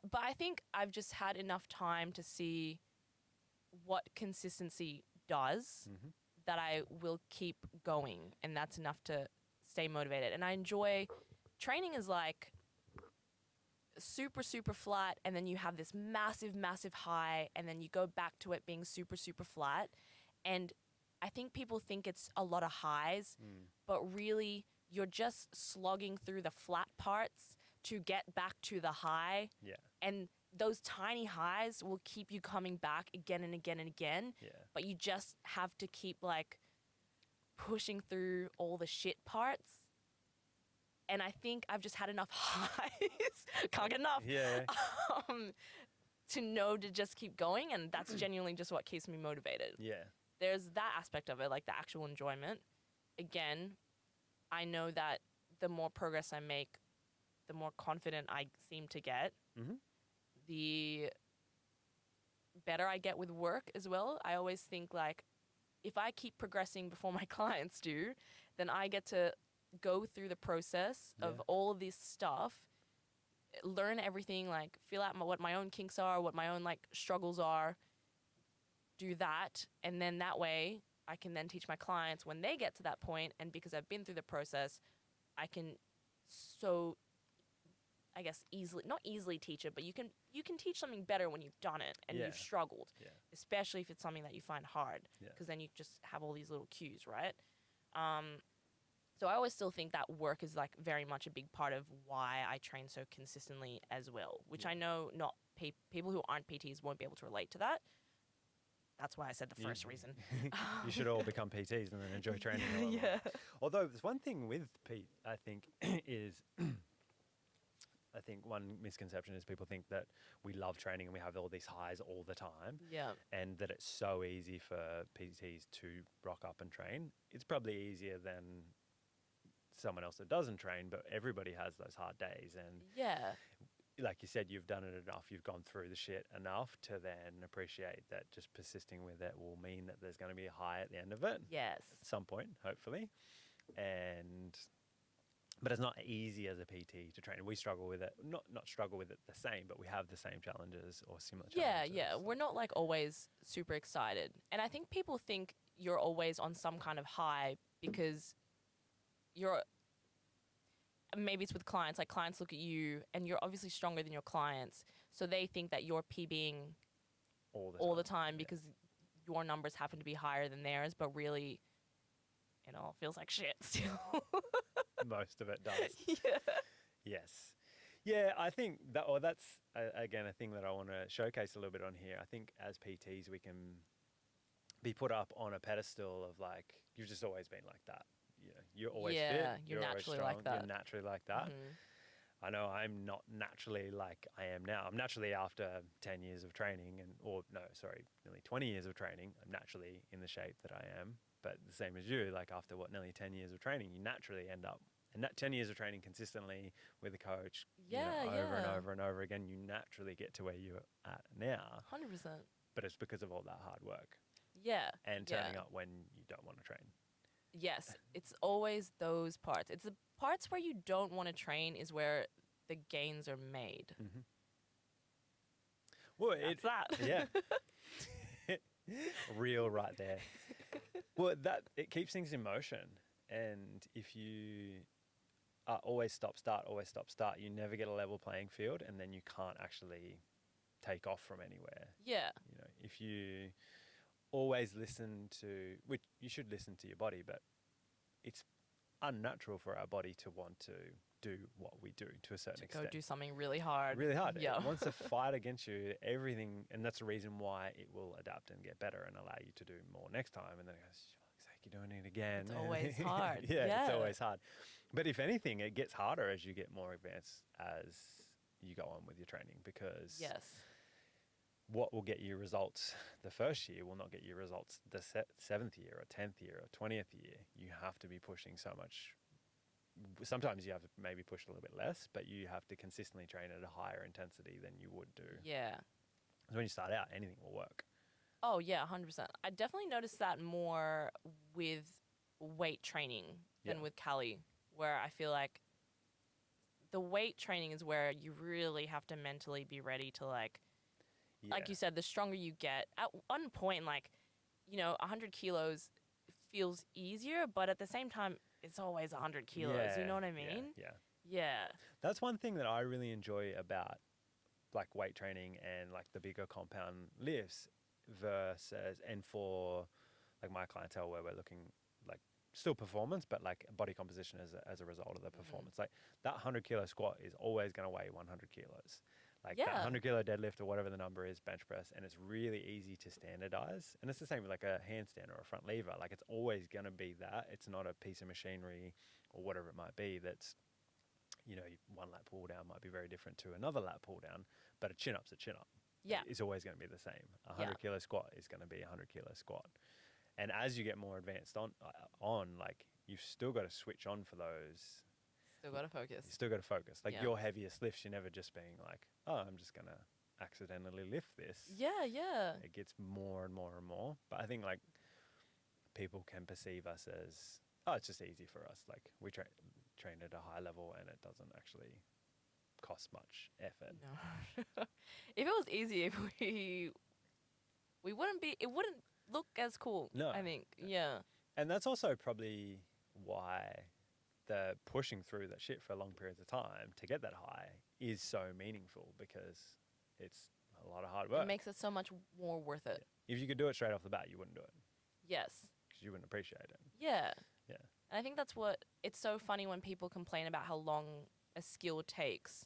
But I think I've just had enough time to see what consistency does Mm-hmm. that I will keep going, and that's enough to stay motivated. And I enjoy training is like super, super flat, and then you have this massive, massive high, and then you go back to it being super, super flat. And I think people think it's a lot of highs, but really you're just slogging through the flat parts to get back to the high. Yeah. And those tiny highs will keep you coming back again and again and again. Yeah. But you just have to keep like pushing through all the shit parts. And I think I've just had enough highs, can't get enough, Yeah. to know to just keep going. And that's genuinely just what keeps me motivated. Yeah. There's that aspect of it, like the actual enjoyment. Again, I know that the more progress I make, the more confident I seem to get. Mm-hmm. The better I get with work as well. I always think like if I keep progressing before my clients do, then I get to go through the process of all of this stuff, learn everything, like feel out what my own kinks are, what my own like struggles are, do that, and then that way I can then teach my clients when they get to that point. And because I've been through the process, I can I guess not easily teach it, but you can teach something better when you've done it and you've struggled, especially if it's something that you find hard, because then you just have all these little cues, right? So I always still think that work is like very much a big part of why I train so consistently as well, which I know not people who aren't PTs won't be able to relate to that. That's why I said the first reason. You should all become PTs and then enjoy training a lot more. Although there's one thing with Pete, I think, is I think one misconception is people think that we love training and we have all these highs all the time. Yeah. And that it's so easy for PTs to rock up and train. It's probably easier than someone else that doesn't train, but everybody has those hard days. And like you said, you've done it enough, you've gone through the shit enough to then appreciate that just persisting with it will mean that there's going to be a high at the end of it. Yes. At some point, hopefully. But it's not easy as a PT to train. We struggle with it, not struggle with it the same, but we have the same challenges or similar challenges. Yeah. We're not like always super excited. And I think people think you're always on some kind of high because maybe it's with clients, like clients look at you and you're obviously stronger than your clients. So they think that you're PBing all the time because your numbers happen to be higher than theirs, but really, it all feels like shit still. Most of it does. Yeah. Yes. Yeah, I think that's, again, a thing that I want to showcase a little bit on here. I think as PTs, we can be put up on a pedestal of like, you've just always been like that. You know, you're always fit. You're naturally always like that. You're naturally like that. Mm-hmm. I know I'm not naturally like I am now. I'm naturally after 10 years of training nearly 20 years of training, I'm naturally in the shape that I am. But the same as you, like after nearly 10 years of training, you naturally end up, and that 10 years of training consistently with a coach, over and over and over again, you naturally get to where you're at now. 100%. But it's because of all that hard work. Yeah. And turning up when you don't want to train. Yes, it's always those parts. It's the parts where you don't want to train is where the gains are made. Mm-hmm. Well, That's that. Yeah. Real right there. Well, it keeps things in motion. And if you always stop, start, you never get a level playing field, and then you can't actually take off from anywhere. Yeah. You know, if you always listen to, which you should listen to your body, but it's unnatural for our body to want to do what we do to a certain To extent. go do something really hard. Really hard. Yeah. It wants to fight against you, everything, and that's the reason why it will adapt and get better and allow you to do more next time. And then it goes, fuck's sake, you're doing it again. It's always hard. Yeah, it's always hard. But if anything, it gets harder as you get more advanced as you go on with your training, because Yes. what will get you results the first year will not get you results the seventh year or 10th year or 20th year. You have to be pushing so much. Sometimes you have to maybe push a little bit less, but you have to consistently train at a higher intensity than you would do. Yeah. So when you start out, anything will work. Oh, yeah, 100%. I definitely noticed that more with weight training than with Cali, where I feel like the weight training is where you really have to mentally be ready to, like you said, the stronger you get, at one point, 100 kilos feels easier, but at the same time, it's always 100 kilos. You know what I mean? Yeah. That's one thing that I really enjoy about like weight training and like the bigger compound lifts versus, and for like my clientele where we're looking like still performance, but like body composition as a result of the performance. Like that 100 kilo squat is always going to weigh 100 kilos. Like that 100 kilo deadlift or whatever the number is, bench press, and it's really easy to standardize. And it's the same with like a handstand or a front lever. Like it's always going to be that. It's not a piece of machinery or whatever it might be that's, you know, one lat pull down might be very different to another lat pull down, but a chin up's a chin up. Yeah. It's always going to be the same. A 100 kilo squat is going to be a 100 kilo squat. And as you get more advanced on like you've still got to switch on for those. Still got to focus. You still got to focus. Like your heaviest lifts, you're never just being like, oh, I'm just going to accidentally lift this. Yeah, yeah. It gets more and more and more. But I think like people can perceive us as, oh, it's just easy for us. Like we train at a high level and it doesn't actually cost much effort. No. If it was easy, we wouldn't be, it wouldn't look as cool. No. I think. Yeah. And that's also probably why the pushing through that shit for long periods of time to get that high is so meaningful, because it's a lot of hard work. It makes it so much more worth it. Yeah. If you could do it straight off the bat, you wouldn't do it. Yes. Because you wouldn't appreciate it. Yeah. Yeah. And I think that's what, it's so funny when people complain about how long a skill takes,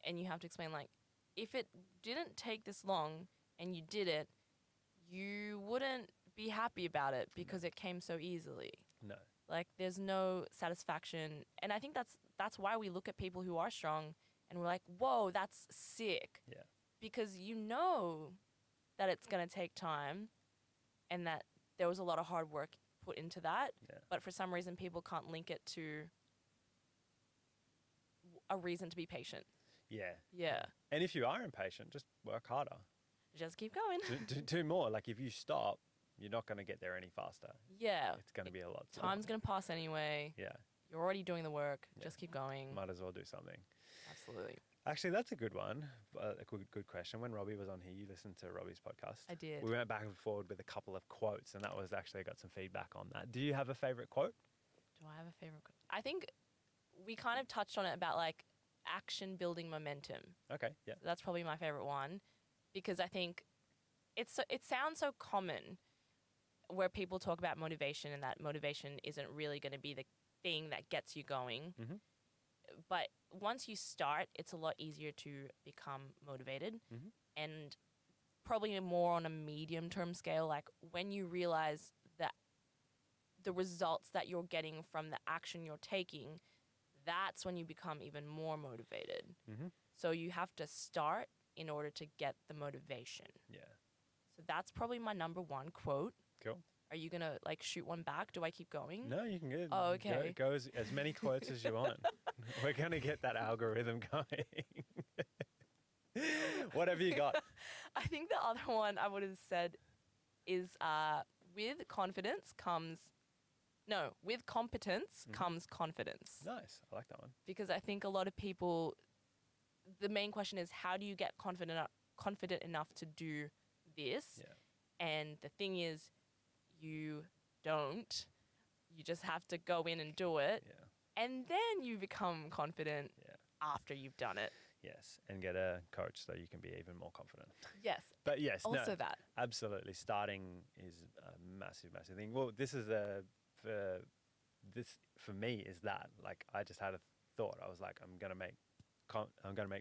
and you have to explain, like, if it didn't take this long and you did it, you wouldn't be happy about it because it came so easily. No. Like, there's no satisfaction. And I think that's why we look at people who are strong and we're like, whoa, that's sick. Yeah. Because you know that it's going to take time and that there was a lot of hard work put into that. Yeah. But for some reason, people can't link it to a reason to be patient. Yeah. Yeah. And if you are impatient, just work harder. Just keep going. do more. Like if you stop, you're not going to get there any faster. Yeah. It's going to be a lot slower. Time's going to pass anyway. Yeah. You're already doing the work. Yeah. Just keep going. Might as well do something. Absolutely. Actually, that's a good one. A good question. When Robbie was on here, you listened to Robbie's podcast. I did. We went back and forward with a couple of quotes, and that was actually, I got some feedback on that. Do you have a favorite quote? Do I have a favorite? I think we kind of touched on it about like action building momentum. Okay, yeah. So that's probably my favorite one, because I think it sounds so common where people talk about motivation and that motivation isn't really going to be the thing that gets you going. Mm-hmm. But once you start, it's a lot easier to become motivated. Mm-hmm. And probably more on a medium term scale, like when you realize that the results that you're getting from the action you're taking, that's when you become even more motivated. Mm-hmm. So you have to start in order to get the motivation. Yeah. So that's probably my number one quote. Cool. Are you going to like shoot one back? Do I keep going? No, you can go. Oh, okay. Go as many quotes as you want. We're going to get that algorithm going. Whatever you got. I think the other one I would have said is with competence comes confidence. Mm-hmm. Comes confidence. Nice. I like that one. Because I think a lot of people the main question is, how do you get confident enough to do this? Yeah. And the thing is, you don't. You just have to go in and do it, Yeah. and then you become confident Yeah. after you've done it. Yes. And get a coach so you can be even more confident. Yes. But yes, Also no, that. absolutely. Starting is a massive, massive thing. Well, this is for me is that like I just had a thought. I was like, I'm gonna make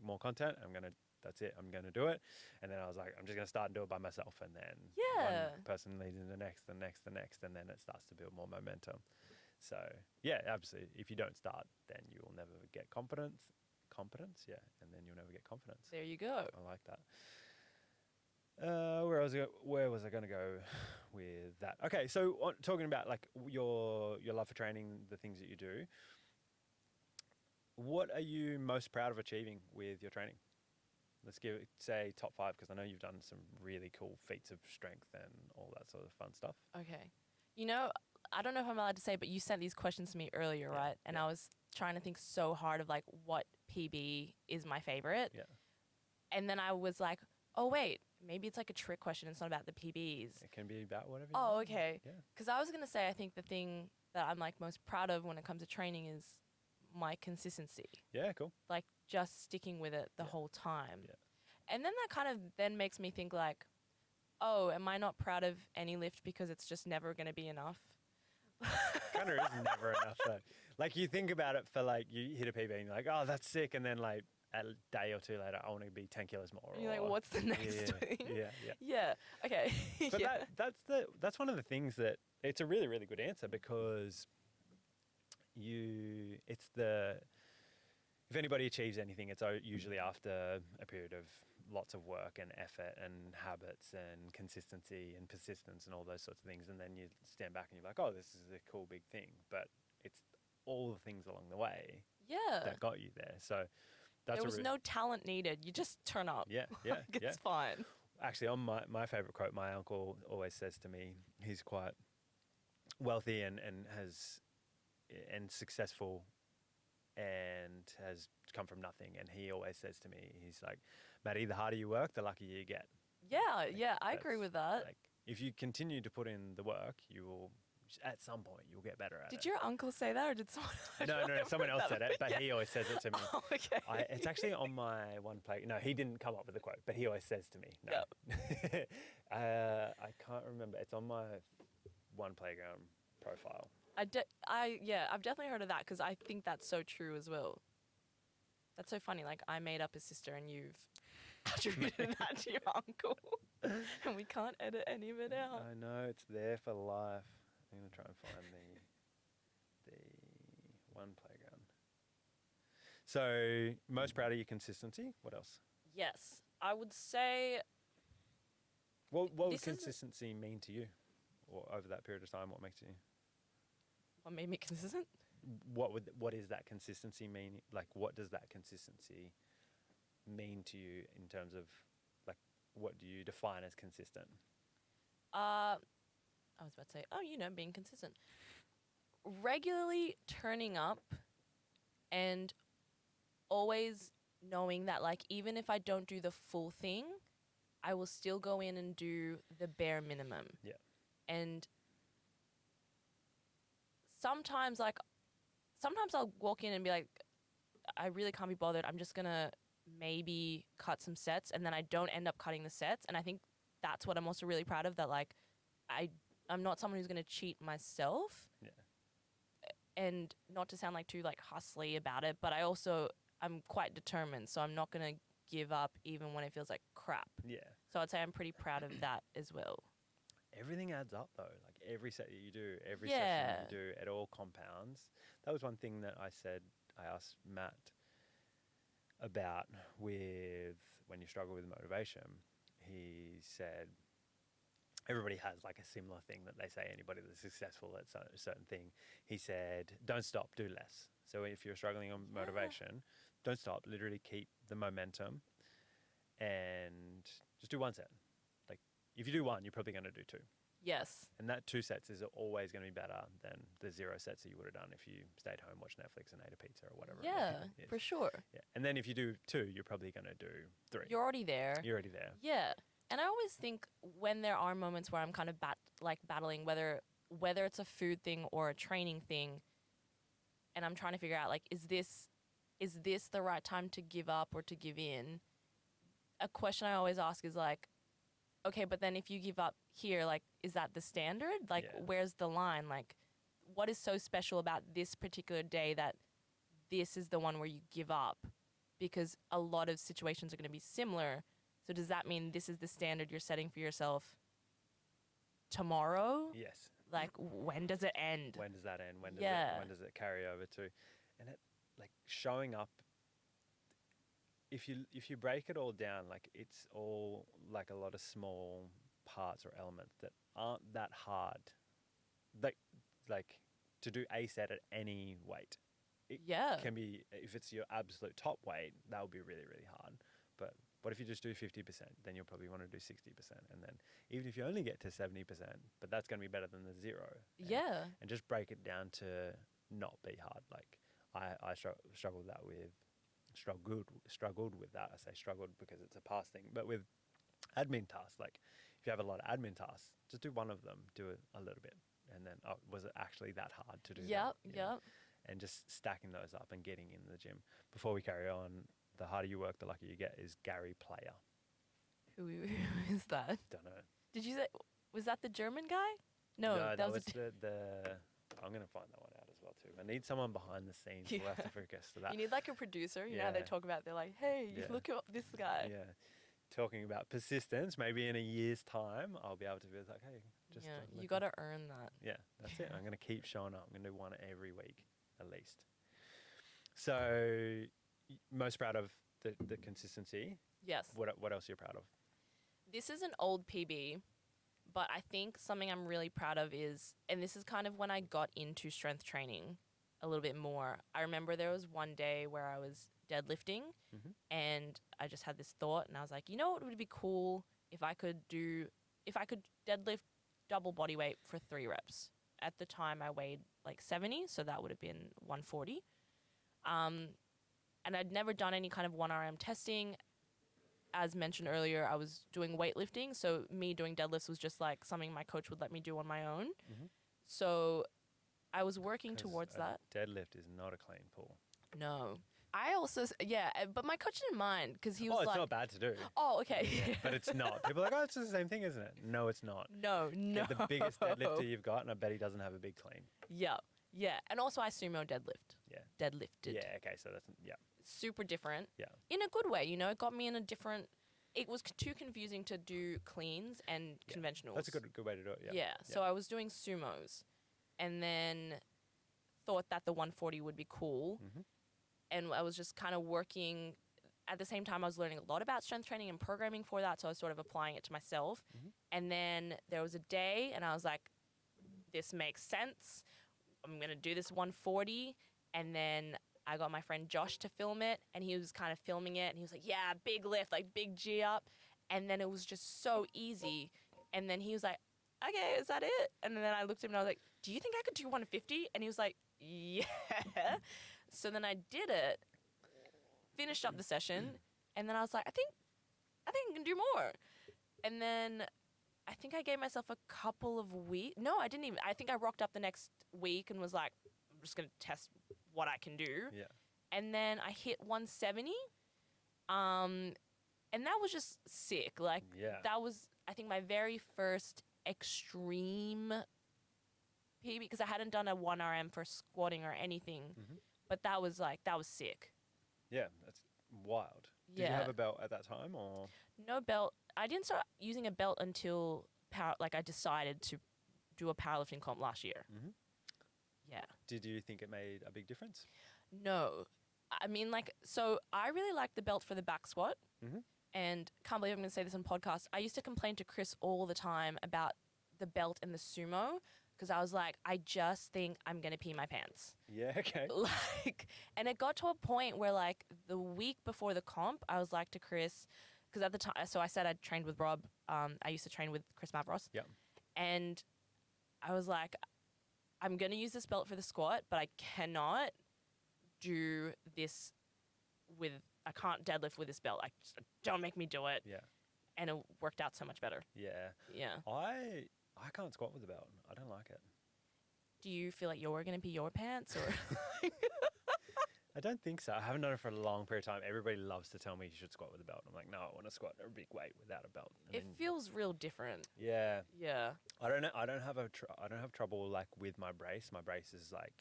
more content. That's it. I'm gonna do it. And then I was like, I'm just gonna start and do it by myself. And then Yeah. one person leads in the next, and then it starts to build more momentum. So yeah, absolutely. If you don't start, then you will never get competence, yeah, and then you'll never get confidence. There you go. I like that. Where was I going to go with that? Okay, so talking about like your love for training, the things that you do. What are you most proud of achieving with your training? Let's say top 5, because I know you've done some really cool feats of strength and all that sort of fun stuff. Okay. You know, I don't know if I'm allowed to say, but you sent these questions to me earlier, Yeah, right? And yeah. I was trying to think so hard of like what PB is my favorite. Yeah, And then I was like, oh, wait, maybe it's like a trick question. It's not about the PBs. it can be about whatever. You Oh, want. okay. Yeah, Because I was going to say, I think the thing that I'm like most proud of when it comes to training is my consistency, yeah, cool. like just sticking with it the Yeah. whole time. Yeah. And then that kind of then makes me think like, oh, am I not proud of any lift because it's just never going to be enough? Kind of is never enough though. Like you think about it for like you hit a PB and you're like, oh, that's sick, and then like a day or two later, I want to be 10 kilos more. And you're like, what's the next thing? Yeah. Yeah. Okay. But yeah. that's one of the things that it's a really, really good answer, because if anybody achieves anything, it's usually after a period of lots of work and effort and habits and consistency and persistence and all those sorts of things. And then you stand back and you're like, oh, this is a cool big thing. But it's all the things along the way Yeah. that got you there. So that's there was no talent needed. You just turn up. Yeah. Like, it's fine. Actually, on my favorite quote, my uncle always says to me, he's quite wealthy and successful and has come from nothing. And he always says to me, he's like, Matty, the harder you work, the luckier you get. Yeah, I agree with that. Like, if you continue to put in the work, you will, at some point, you'll get better at it. Did your uncle say that, or did someone? No, someone else said it, but yeah. he always says it to me. Oh, okay. It's actually on my one play. No, he didn't come up with the quote, but he always says to me. No. Yep. I can't remember. It's on my one playground profile. I've definitely heard of that, because I think that's so true as well. That's so funny. Like, I made up his sister, and you've attributed that to your uncle, and we can't edit any of it out. I know, it's there for life. I'm gonna try and find the one playground. So, most proud of your consistency. What else? Yes, I would say. What would This is- consistency mean to you, or over that period of time? What makes you? What made me consistent? What is that consistency mean? Like, what does that consistency mean to you in terms of, like, what do you define as consistent? I was about to say, being consistent. Regularly turning up and always knowing that, like, even if I don't do the full thing, I will still go in and do the bare minimum. Yeah. And sometimes I'll walk in and be like, I really can't be bothered. I'm just going to maybe cut some sets, and then I don't end up cutting the sets. And I think that's what I'm also really proud of, that, like, I'm not someone who's going to cheat myself. Yeah. And not to sound like too like hustly about it, but I'm quite determined, so I'm not going to give up even when it feels like crap. Yeah. So I'd say I'm pretty proud of that as well. Everything adds up though. Like every set that you do, every Yeah. session you do, it all compounds. That was one thing that I asked Matt about with when you struggle with motivation. He said everybody has like a similar thing that they say, anybody that's successful at a certain thing. He said, don't stop, do less. So if you're struggling on motivation, don't stop, literally keep the momentum and just do one set. Like if you do one, you're probably going to do two. Yes. And that 2 sets is always going to be better than the 0 sets that you would have done if you stayed home, watched Netflix, and ate a pizza or whatever. Yeah, it is. for sure. Yeah. And then if you do 2, you're probably going to do 3. You're already there. You're already there. Yeah. And I always think when there are moments where I'm kind of battling whether it's a food thing or a training thing, and I'm trying to figure out like is this the right time to give up or to give in? A question I always ask is like, okay, but then if you give up here, like, is that the standard? Like, Yeah. where's the line? Like, what is so special about this particular day that this is the one where you give up? Because a lot of situations are going to be similar. So does that mean this is the standard you're setting for yourself tomorrow? Yes. Like, when does it end? When does that end? When does it carry over to? And it, like, showing up, if you break it all down, like, it's all like a lot of small parts or elements that aren't that hard. Like to do a set at any weight. It Yeah. can be, if it's your absolute top weight, that would be really, really hard. But what if you just do 50%? Then you'll probably want to do 60%. And then even if you only get to 70%, but that's going to be better than the 0. Yeah. And just break it down to not be hard. Like I struggled with that. I say struggled because it's a past thing. But with admin tasks, like if you have a lot of admin tasks, just do one of them, do it a little bit. And then, was it actually that hard to do that? Yep. You know? And just stacking those up and getting in the gym. Before we carry on, the harder you work, the luckier you get is Gary Player. Who is that? Don't know. Did you say, was that the German guy? No, that was it's the I'm going to find that one out as well too. I need someone behind the scenes who will have to focus to that. You need like a producer. You know how they Yeah. talk about, they're like, hey, Yeah. look at this guy. Yeah. Talking about persistence, maybe in a year's time, I'll be able to be like, hey, just. Yeah, look you at- got to earn that. Yeah, that's it. I'm going to keep showing up. I'm going to do one every week, at least. So, most proud of the consistency. Yes. What else are you proud of? This is an old PB, but I think something I'm really proud of is, and this is kind of when I got into strength training a little bit more. I remember there was one day where I was deadlifting Mhm. and I just had this thought and I was like, you know what would be cool if I could deadlift double body weight for 3 reps. At the time I weighed like 70, so that would have been 140. And I'd never done any kind of 1RM testing. As mentioned earlier, I was doing weightlifting, so me doing deadlifts was just like something my coach would let me do on my own. Mhm. So I was working 'Cause towards a that. deadlift is not a clean pull. No. I also, but my coach didn't mind because he was It's like, not bad to do. oh, okay. But it's not. People are like, it's the same thing, isn't it? No, it's not. No. Get the biggest deadlifter you've got, and I bet he doesn't have a big clean. Yeah. And also I sumo deadlift. Yeah. Deadlifted. Yeah, okay, so that's, yeah. Super different. Yeah. In a good way, it got me in a different, it was too confusing to do cleans and Yeah. conventionals. That's a good way to do it, yeah. Yeah. So I was doing sumos and then thought that the 140 would be cool. Mhm. And I was just kind of working. At the same time, I was learning a lot about strength training and programming for that. So I was sort of applying it to myself. Mhm. And then there was a day and I was like, this makes sense. I'm going to do this 140. And then I got my friend Josh to film it and he was kind of filming it and he was like, yeah, big lift, like big G up. And then it was just so easy. And then he was like, okay, is that it? And then I looked at him and I was like, do you think I could do 150? And he was like, yeah. So then I did it, finished up the session, and then I was like, I think I can do more. And then I think I gave myself a couple of weeks. No, I didn't even. I think I rocked up the next week and was like, I'm just going to test what I can do. Yeah. And then I hit 170. And that was just sick. Like, Yeah. that was, I think, my very first extreme PB because I hadn't done a 1RM for squatting or anything. Mhm. But that was sick. Yeah, that's wild. Did you have a belt at that time, or? No belt. I didn't start using a belt until I decided to do a powerlifting comp last year. Mhm. Yeah. Did you think it made a big difference? No. I mean, so I really like the belt for the back squat. Mhm. And can't believe I'm going to say this on podcast. I used to complain to Chris all the time about the belt and the sumo because I was like, I just think I'm going to pee my pants. Yeah, okay. And it got to a point where the week before the comp, I was like to Chris, because at the time, so I said I trained with Rob. I used to train with Chris Mavros. Yeah. And I was like, I'm going to use this belt for the squat, but I cannot do this I can't deadlift with this belt. Like, just don't make me do it. Yeah. And it worked out so much better. Yeah. Yeah. I can't squat with a belt. I don't like it. Do you feel like you're going to pee your pants or? I don't think so. I haven't done it for a long period of time. Everybody loves to tell me you should squat with a belt. I'm like, no, I want to squat a big weight without a belt. And It feels real different. yeah. Yeah. I don't know. I don't have trouble like with my brace. My brace is like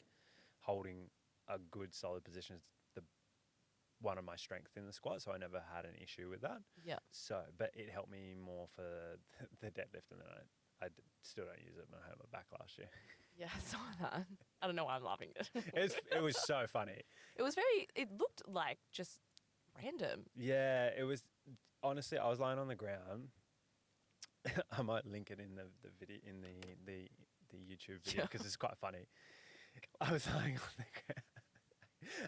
holding a good solid position. It's the one of my strengths in the squat, so I never had an issue with that. Yeah. So, but it helped me more for the deadlift, and then still don't use it. And I had my back last year. Yeah, I saw that. I don't know why I'm laughing at it. It was so funny. It looked like just random. Yeah, it was. Honestly, I was lying on the ground. I might link it in the video in the YouTube video because it's quite funny. I was lying on the ground.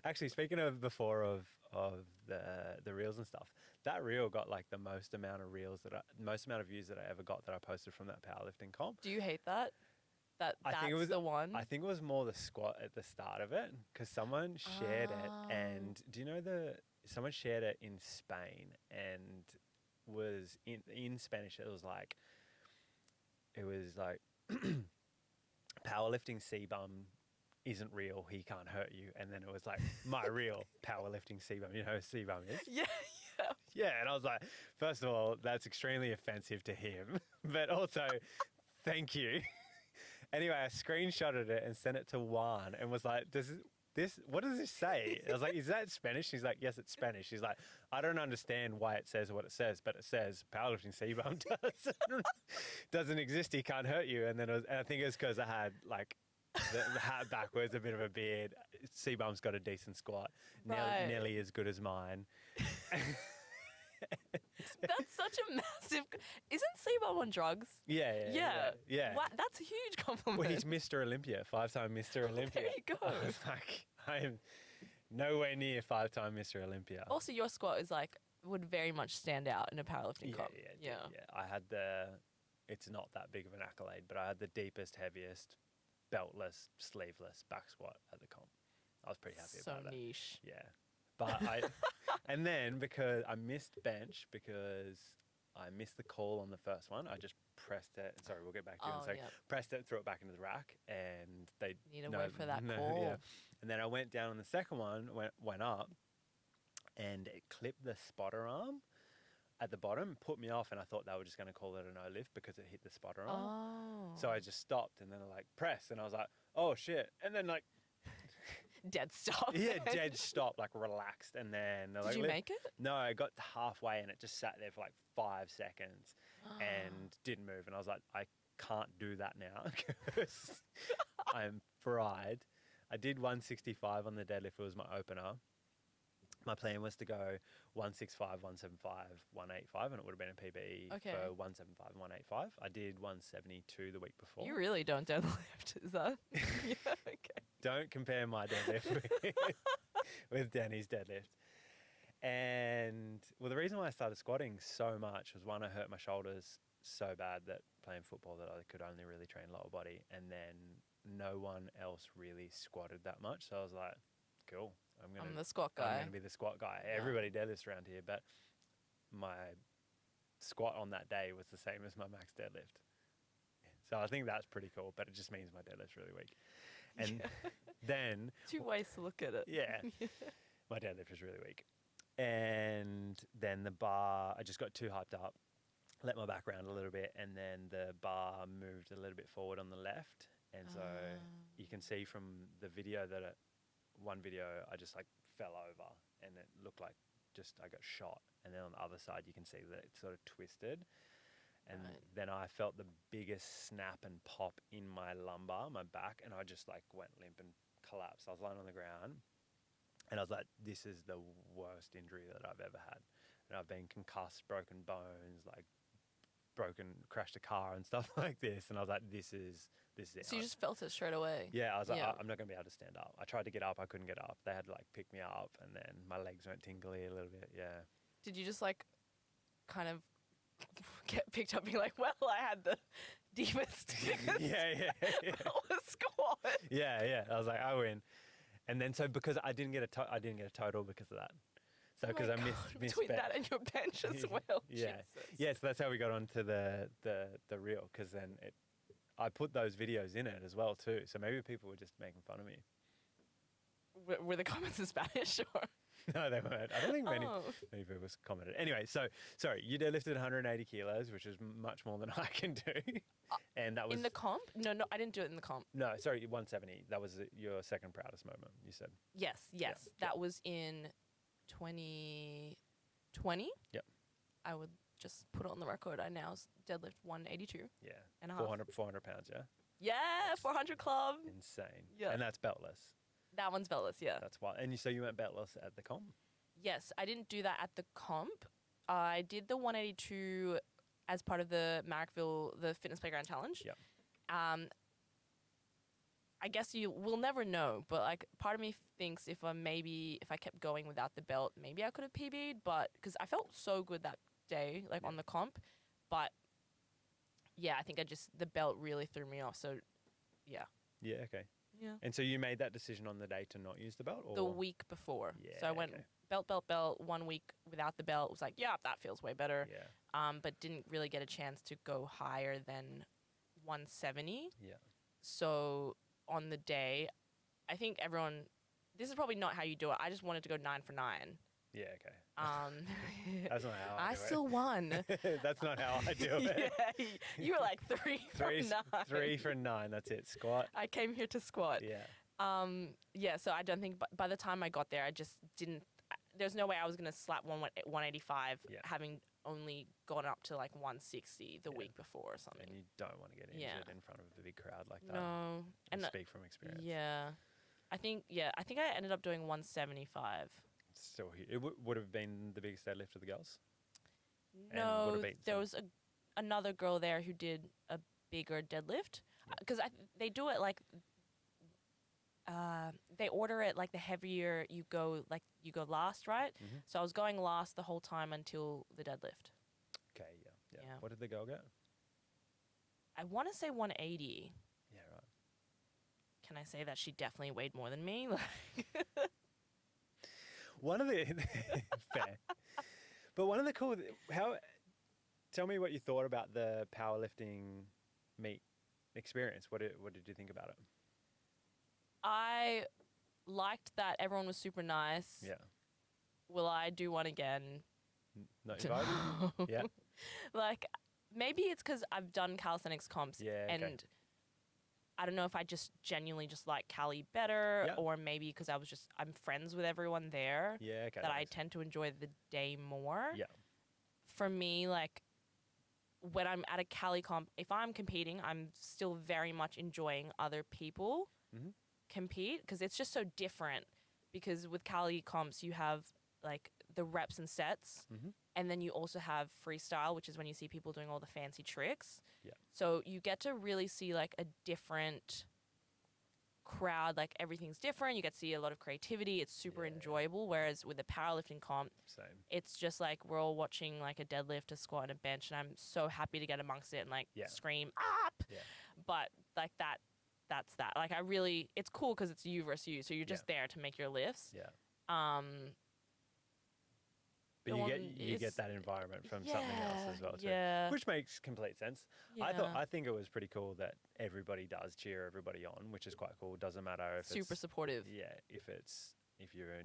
Actually, speaking of before of the reels and stuff, that reel got like the most amount of views that I ever got that I posted from that powerlifting comp. Do you hate that? That's the one? I think it was more the squat at the start of it because someone shared it, and do you know someone shared it in Spain and was in Spanish. It was like powerlifting C-bum isn't real. He can't hurt you. And then it was like my real powerlifting C-bum. You know who C-bum is? Yeah. Yeah. And I was like, first of all, that's extremely offensive to him, but also thank you. Anyway, I screenshotted it and sent it to Juan and was like, what does this say? I was like, is that Spanish? He's like, yes, it's Spanish. He's like, I don't understand why it says what it says, but it says powerlifting C-bum doesn't exist. He can't hurt you. And then and I think it was because I had like the hat backwards, a bit of a beard. C-bum's got a decent squat, Right. nearly as good as mine. That's such a massive. Isn't C-Bum on drugs? Yeah. Wow, that's a huge compliment. Well, he's Mr. Olympia, 5-time Mr. Olympia. There you go. I was like, I am nowhere near 5-time Mr. Olympia. Also, your squat would very much stand out in a powerlifting comp. Yeah. I had it's not that big of an accolade, but I had the deepest, heaviest, beltless, sleeveless back squat at the comp. I was pretty happy about it. So niche. Yeah. But and then because I missed bench because I missed the call on the first one, I just pressed it. Sorry, we'll get back to you in a second. Yep. Pressed it, threw it back into the rack, and they Need to wait for that call. Yeah. And then I went down on the second one, went up, and it clipped the spotter arm at the bottom, put me off, and I thought they were just going to call it a no lift because it hit the spotter arm. Oh. So I just stopped, and then I like pressed, and I was like, oh shit, and then like. Dead stop. Yeah, dead stop, like relaxed, and then Did you make it? No, I got halfway and it just sat there for like 5 seconds and didn't move, and I was like, I can't do that now because I'm fried. I did 165 on the deadlift. It was my opener. My plan was to go 165, 175, 185, and it would have been a PB for 175 and 185. I did 172 the week before. You really don't deadlift, is that? Yeah, okay. Don't compare my deadlift with Dani's deadlift. And well, the reason why I started squatting so much was one, I hurt my shoulders so bad that playing football that I could only really train lower body, and then no one else really squatted that much. So I was like, cool. I'm the squat guy. I'm going to be the squat guy. Yeah. Everybody deadlifts around here, but my squat on that day was the same as my max deadlift. So I think that's pretty cool, but it just means my deadlift's really weak. And then... Two ways to look at it. Yeah. My deadlift was really weak. And then the bar, I just got too hyped up, let my back round a little bit, and then the bar moved a little bit forward on the left. And so you can see from the video that one video I just like fell over and it looked like just I got shot. And then on the other side you can see that it sort of twisted. And then I felt the biggest snap and pop in my lumbar, my back, and I just like went limp and collapsed. I was lying on the ground and I was like, this is the worst injury that I've ever had. And I've been concussed, broken bones, like crashed a car and stuff like this. And I was like, this is it. So you just felt it straight away? Yeah, I was like, I'm not going to be able to stand up. I tried to get up, I couldn't get up. They had to like pick me up, and then my legs went tingly a little bit, yeah. Did you just like kind of get picked up being like, well, I had the deepest yeah. was squat. Yeah. I was like, I win. And then so because I didn't get I didn't get a total because of that. So Oh because my I God, missed between that and your bench as well. Yeah. Jesus. Yeah, so that's how we got onto the reel, because then I put those videos in it as well too. So maybe people were just making fun of me. Were the comments in Spanish or? No, they weren't. I don't think many Oh. people commented. Anyway, so sorry, you deadlifted 180 kilos, which is much more than I can do, and that was In the comp? No, I didn't do it in the comp. no, sorry, 170. That was your second proudest moment. You said. Yes. Yeah. That was in 2020. Yep. I would just put it on the record. I now deadlift 182 Yeah. and a half. 400 pounds. Yeah. Yeah, 400 club. Insane. Yeah. And that's beltless. That one's beltless, yeah. That's why. And so you went beltless at the comp. Yes, I didn't do that at the comp. I did the 182 as part of the Marrickville, the Fitness Playground Challenge. Yep. I guess you will never know, but like part of me thinks if I kept going without the belt, maybe I could have PB'd, but because I felt so good that day, like on the comp, but yeah, I think the belt really threw me off. So yeah. Yeah. Okay. Yeah. And so you made that decision on the day to not use the belt, or The week before. Yeah, So I went okay. belt, 1 week without the belt. Was like, yeah, that feels way better. Yeah. But didn't really get a chance to go higher than 170. Yeah. So on the day, I think this is probably not how you do it. I just wanted to go 9 for 9. Yeah. Okay. That's not how I I do still won. it. That's not how I do it. Yeah, you were like 3 for 9. 3 for 9. That's it. Squat. I came here to squat. Yeah. Yeah, so I don't think by the time I got there, I just didn't. There's no way I was gonna slap 185, Yeah. having only gone up to like 160 the week before or something. And you don't want to get injured in front of a big crowd like that. No, and speak from experience. yeah, I think I ended up doing 175. Still, it would have been the biggest deadlift of the girls. No, would've beat there some- was another girl there who did a bigger deadlift because they do it like. They order it like the heavier you go last, right? Mhm. So I was going last the whole time until the deadlift. Okay, yeah. Yeah. What did the girl get? I want to say 180. Yeah, right. Can I say that she definitely weighed more than me? One of the fair, but one of the cool. Tell me what you thought about the powerlifting meet experience. What did you think about it? I liked that everyone was super nice. Yeah. Will I do one again? Not your vibe? Yeah. Like, maybe it's because I've done calisthenics comps Yeah, okay. and I don't know if I just genuinely just like Cali better Yeah. or maybe because I'm friends with everyone there Yeah, okay. that I makes sense. tend to enjoy the day more. Yeah. For me, like, when I'm at a Cali comp, if I'm competing, I'm still very much enjoying other people Mhm. compete because it's just so different. Because with Cali comps, you have like the reps and sets, Mhm. and then you also have freestyle, which is when you see people doing all the fancy tricks. Yeah. So you get to really see like a different crowd. Like everything's different. You get to see a lot of creativity. It's super Yeah. enjoyable. Whereas with the powerlifting comp, Same. it's just like we're all watching like a deadlift, a squat, and a bench, and I'm so happy to get amongst it and like Yeah. scream up. Yeah. But like that's that. Like it's cool because it's you versus you, so you're just there to make your lifts. Yeah. The But one you get is- that environment from something else as well too, Yeah. which makes complete sense. Yeah. I think it was pretty cool that everybody does cheer everybody on, which is quite cool. Doesn't matter if super it's supportive. yeah, if you're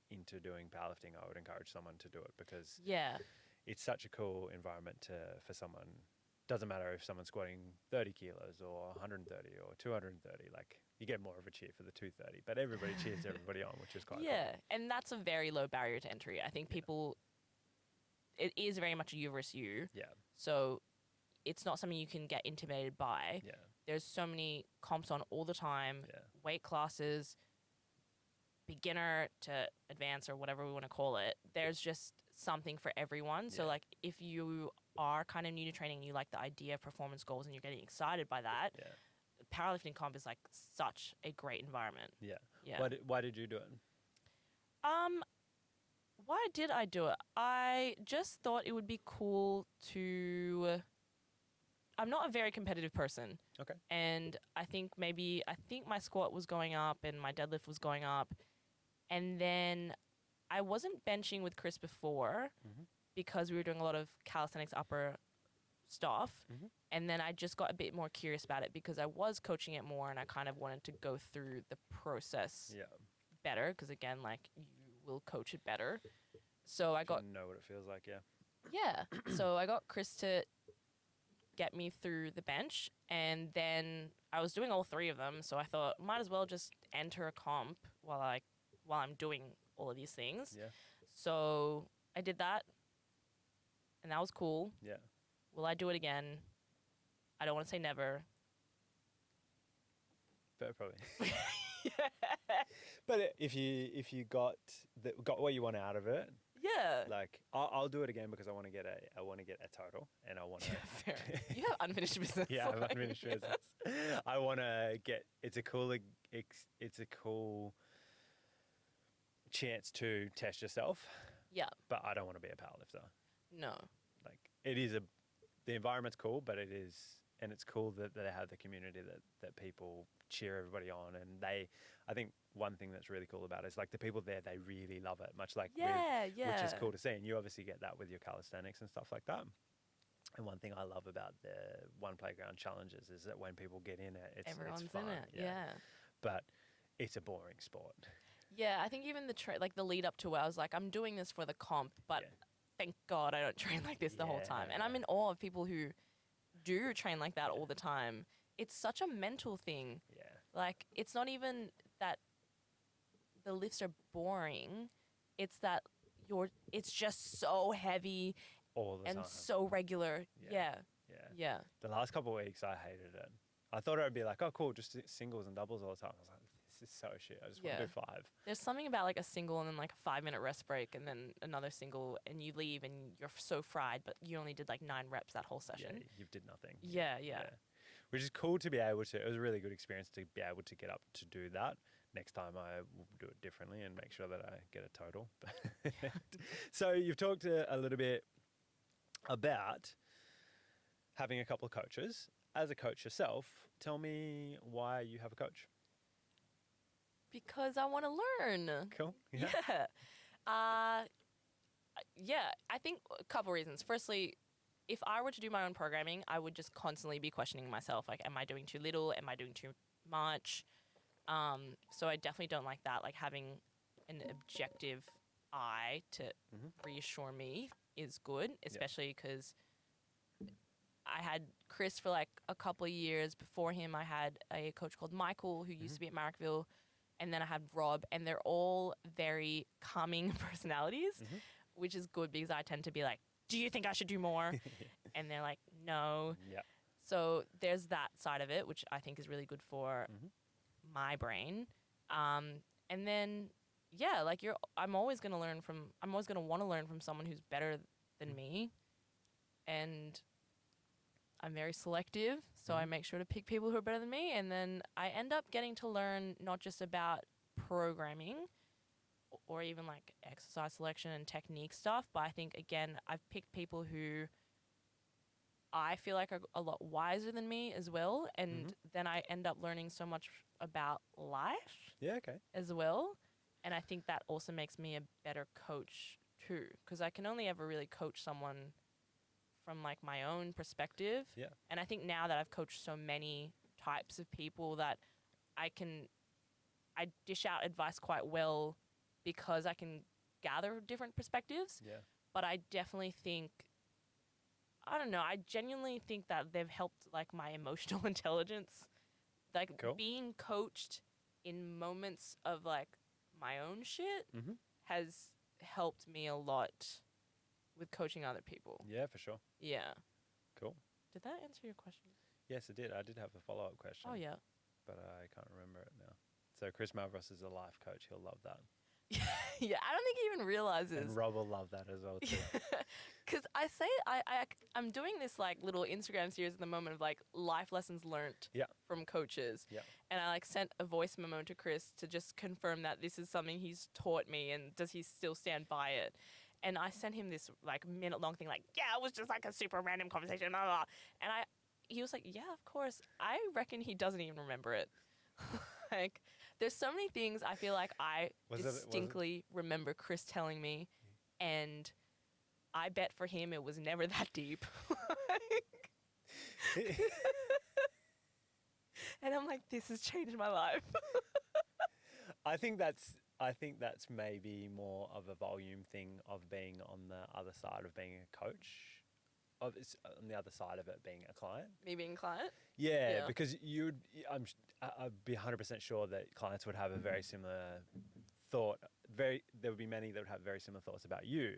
into doing powerlifting, I would encourage someone to do it because Yeah. it's such a cool environment for someone. Doesn't matter if someone's squatting 30 kilos or 130 or 230. Like you get more of a cheer for the 230, but everybody cheers everybody on, which is quite Yeah, cool. and that's a very low barrier to entry. I think people, it is very much a you versus you. Yeah, So it's not something you can get intimidated by. yeah, There's so many comps on all the time, yeah, weight classes, beginner to advanced or whatever we want to call it. There's just something for everyone. So Yeah. like if you are kind of new to training and you like the idea of performance goals and you're getting excited by that, yeah, powerlifting comp is like such a great environment. yeah. Yeah. Why did you do it? Why did I do it? I just thought it would be cool to I'm not a very competitive person. Okay. And I think my squat was going up and my deadlift was going up. And then I wasn't benching with Chris before Mm-hmm. because we were doing a lot of calisthenics upper stuff. Mm-hmm. And then I just got a bit more curious about it because I was coaching it more and I kind of wanted to go through the process Yeah. better because, again, like, you will coach it better. So I got, know what it feels like. Yeah. yeah. So I got Chris to get me through the bench, and then I was doing all three of them. So I thought, might as well just enter a comp while I'm doing all of these things. Yeah. So I did that, and that was cool. Yeah. Will I do it again? I don't want to say never. But probably. But if you got what you want out of it, Yeah. like I'll do it again because I want to get a total, and I want to. Fair. You have unfinished business. Yeah, I've unfinished business. I want to get. It's a cool chance to test yourself. Yeah. But I don't want to be a powerlifter. No. Like the environment's cool, but it's cool that they have the community that people cheer everybody on, and I think one thing that's really cool about it is like the people there, they really love it, much like which is cool to see, and you obviously get that with your calisthenics and stuff like that. And one thing I love about the One Playground challenges is that when people get in it, Everyone's it's fun. in it. Yeah. But it's a boring sport. Yeah, I think even the lead up to it, I was like, I'm doing this for the comp, but thank God I don't train like this the whole time. And I'm in awe of people who do train like that all the time. It's such a mental thing. Yeah. Like, it's not even that the lifts are boring. It's that it's just so heavy All the and time. so regular. Yeah. Yeah. The last couple of weeks, I hated it. I thought it would be like, oh, cool, just singles and doubles all the time. I was like, this is so shit. I just want to do 5. There's something about like a single and then like a 5-minute rest break and then another single and you leave and you're so fried, but you only did like 9 reps that whole session. Yeah, you did nothing. Yeah. Which is cool to be able to. It was a really good experience to be able to get up to do that. Next time I will do it differently and make sure that I get a total. So you've talked a little bit about having a couple of coaches. As a coach yourself, tell me why you have a coach. Because I want to learn. Cool. Yeah. I think a couple reasons. Firstly, if I were to do my own programming, I would just constantly be questioning myself. Like, am I doing too little? Am I doing too much? So I definitely don't like that. Like, having an objective eye to reassure me is good, especially because I had Chris for like a couple of years. Before him, I had a coach called Michael who used to be at Marrickville. And then I had Rob, and they're all very calming personalities, which is good because I tend to be like, do you think I should do more? And they're like, no. Yeah. So there's that side of it, which I think is really good for my brain. And then, like I'm always going to want to learn from someone who's better than me. And I'm very selective, so I make sure to pick people who are better than me. And then I end up getting to learn not just about programming or even like exercise selection and technique stuff, but I think, again, I've picked people who I feel like are a lot wiser than me as well. And then I end up learning so much about life as well. And I think that also makes me a better coach too, because I can only ever really coach someone from like my own perspective. Yeah. And I think now that I've coached so many types of people that I dish out advice quite well because I can gather different perspectives. Yeah. But I definitely think, I don't know, I genuinely think that they've helped like my emotional intelligence. Like being coached in moments of like my own shit has helped me a lot with coaching other people. Yeah, for sure. Yeah. Cool. Did that answer your question? Yes, it did. I did have a follow-up question. Oh, yeah. But I can't remember it now. So Chris Malvros is a life coach. He'll love that. Yeah, I don't think he even realizes. And Rob will love that as well too. Because I'm doing this like little Instagram series at the moment of like life lessons learnt from coaches. Yeah. And I like sent a voice memo to Chris to just confirm that this is something he's taught me and does he still stand by it. And I sent him this like minute-long thing like, yeah, it was just like a super random conversation, blah, blah, blah. And he was like, yeah, of course. I reckon he doesn't even remember it. Like, there's so many things I feel like I Was distinctly remember Chris telling me, and I bet for him it was never that deep. it? And I'm like, this has changed my life. I think that's maybe more of a volume thing of being on the other side of being a coach, on the other side of it being a client. Me being a client. Yeah, Yeah. because I'd be 100% sure that clients would have a very similar thought. There would be many that would have very similar thoughts about you,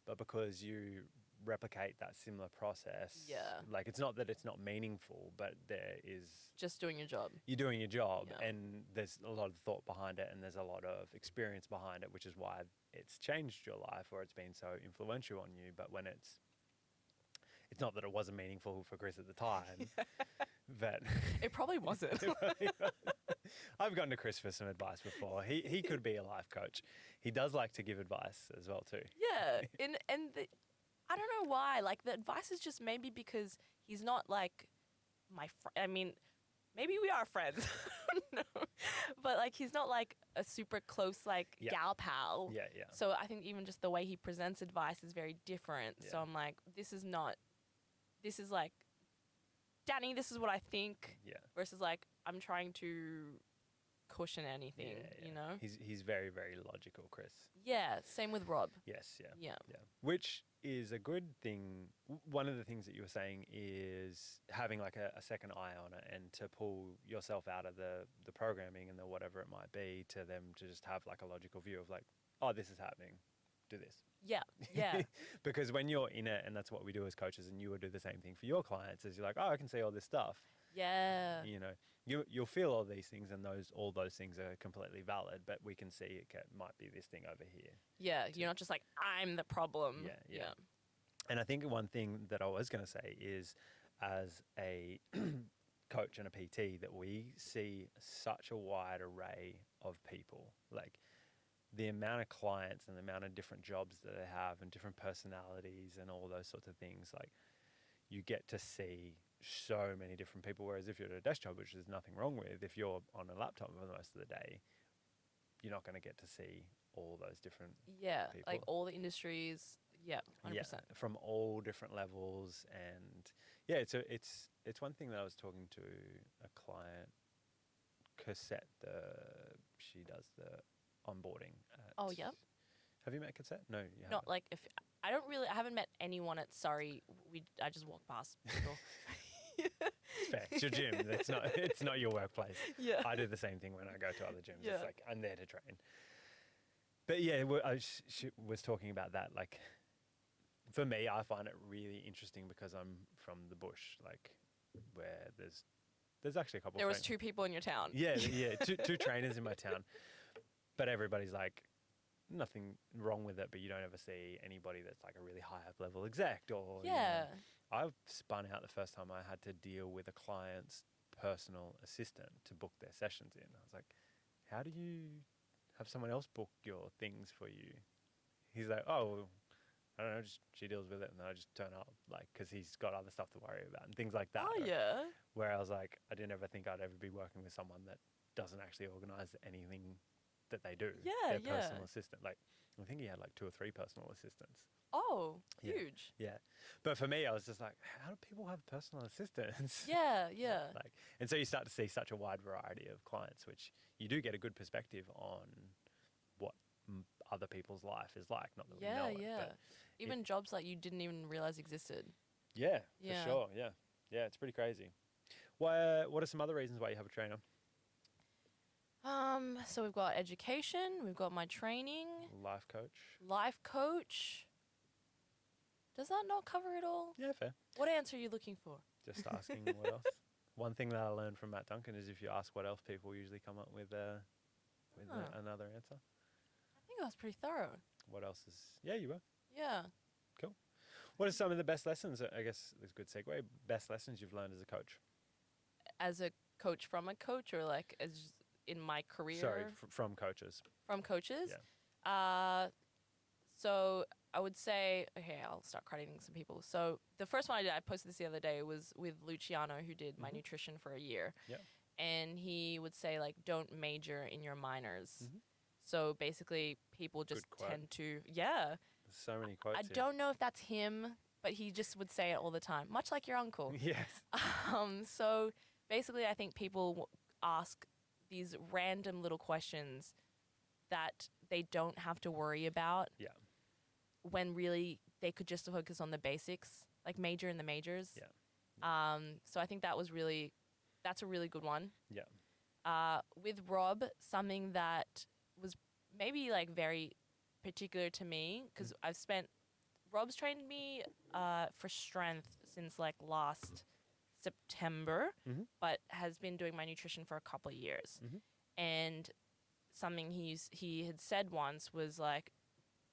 but because you replicate that similar process, Yeah. like it's not that it's not meaningful, but there is Just doing your job. you're doing your job, Yeah. and there's a lot of thought behind it, and there's a lot of experience behind it, which is why it's changed your life or it's been so influential on you. But when it's not that it wasn't meaningful for Chris at the time, but It probably wasn't. I've gone to Chris for some advice before. He could be a life coach. He does like to give advice as well too. Yeah. I don't know why. Like, the advice is just maybe because he's not like my friend. I mean, maybe we are friends. I don't know. But like, he's not like a super close like Yeah. gal pal. Yeah, yeah. So I think even just the way he presents advice is very different. So Yeah. I'm like, this is like, Dani, this is what I think, Yeah. versus like, I'm trying to cushion anything, Yeah, you know? He's very, very logical, Chris. Yeah, same with Rob. Yes, yeah. Yeah. Yeah. Which is a good thing. One of the things that you were saying is having like a second eye on it, and to pull yourself out of the programming and the whatever it might be, to them to just have like a logical view of like, oh, this is happening, do this. Yeah, yeah. Because when you're in it, and that's what we do as coaches, and you would do the same thing for your clients, is you're like, oh, I can see all this stuff. Yeah. You know, you'll feel all these things, and all those things are completely valid, but we can see it might be this thing over here. Yeah, you're not just like, I'm the problem. Yeah. And I think one thing that I was going to say is, as a coach and a PT, that we see such a wide array of people. Like, the amount of clients and the amount of different jobs that they have and different personalities and all those sorts of things, like, you get to see so many different people. Whereas if you're at a desk job, which there's nothing wrong with, if you're on a laptop for most of the day, you're not going to get to see all those different Yeah, people. like all the industries. Yeah, 100%. Yeah, from all different levels. And yeah, it's one thing that I was talking to a client, Cassette, she does the onboarding at, Oh, yeah. have you met Cassette? No, you haven't. Not like, if I haven't met anyone at Surrey. I just walk past people. It's fair. It's your gym. It's not your workplace. Yeah. I do the same thing when I go to other gyms. Yeah. It's like, I'm there to train. But yeah, she was talking about that. Like, for me, I find it really interesting because I'm from the bush, like, where there's actually a couple. There was 2 people in your town. Yeah, two trainers in my town, but everybody's like, nothing wrong with it, but you don't ever see anybody that's like a really high up level exec or. Yeah. I've spun out the first time I had to deal with a client's personal assistant to book their sessions in. I was like, how do you have someone else book your things for you? He's like, oh, I don't know, she deals with it, and then I just turn up, like, because he's got other stuff to worry about and things like that. Oh, yeah. Where I was like, I didn't ever think I'd ever be working with someone that doesn't actually organise anything that they do. Yeah, Their yeah. personal assistant. Like, I think he had like 2 or 3 personal assistants. Oh, Yeah. huge. Yeah. But for me, I was just like, how do people have personal assistants? Yeah, yeah. Like, and so you start to see such a wide variety of clients, which you do get a good perspective on what other people's life is like. Not that we know it, Yeah. but Even jobs like you didn't even realize existed. yeah, Yeah. for sure. Yeah. Yeah, it's pretty crazy. What are some other reasons why you have a trainer? So we've got education, we've got my training, Life coach? life coach. Does that not cover it all? Yeah, fair. What answer are you looking for? Just asking what else. One thing that I learned from Matt Duncan is if you ask what else, people usually come up with Oh. another answer. I think I was pretty thorough. What else is... Yeah, you were. Yeah. What are some of the best lessons, I guess it's a good segue, best lessons you've learned as a coach? As a coach from a coach, or like as in my career? Sorry, from coaches. From coaches? Yeah. So I would say, okay, I'll start crediting some people. So the first one I did, I posted this the other day, was with Luciano, who did my nutrition for a year. Yep. And he would say, like, don't major in your minors. Mhm. So basically, people just Good quote. tend to, yeah. There's so many quotes I here. don't know if that's him, but he just would say it all the time, much like your uncle. Yes. So basically, I think people ask these random little questions that they don't have to worry about. Yeah. When really they could just focus on the basics, like major in the majors. Yeah. So I think that's a really good one. Yeah. With Rob, something that was maybe like very particular to me, because Rob's trained me for strength since like last September, Mhm. but has been doing my nutrition for a couple of years. Mhm. And something he had said once was like,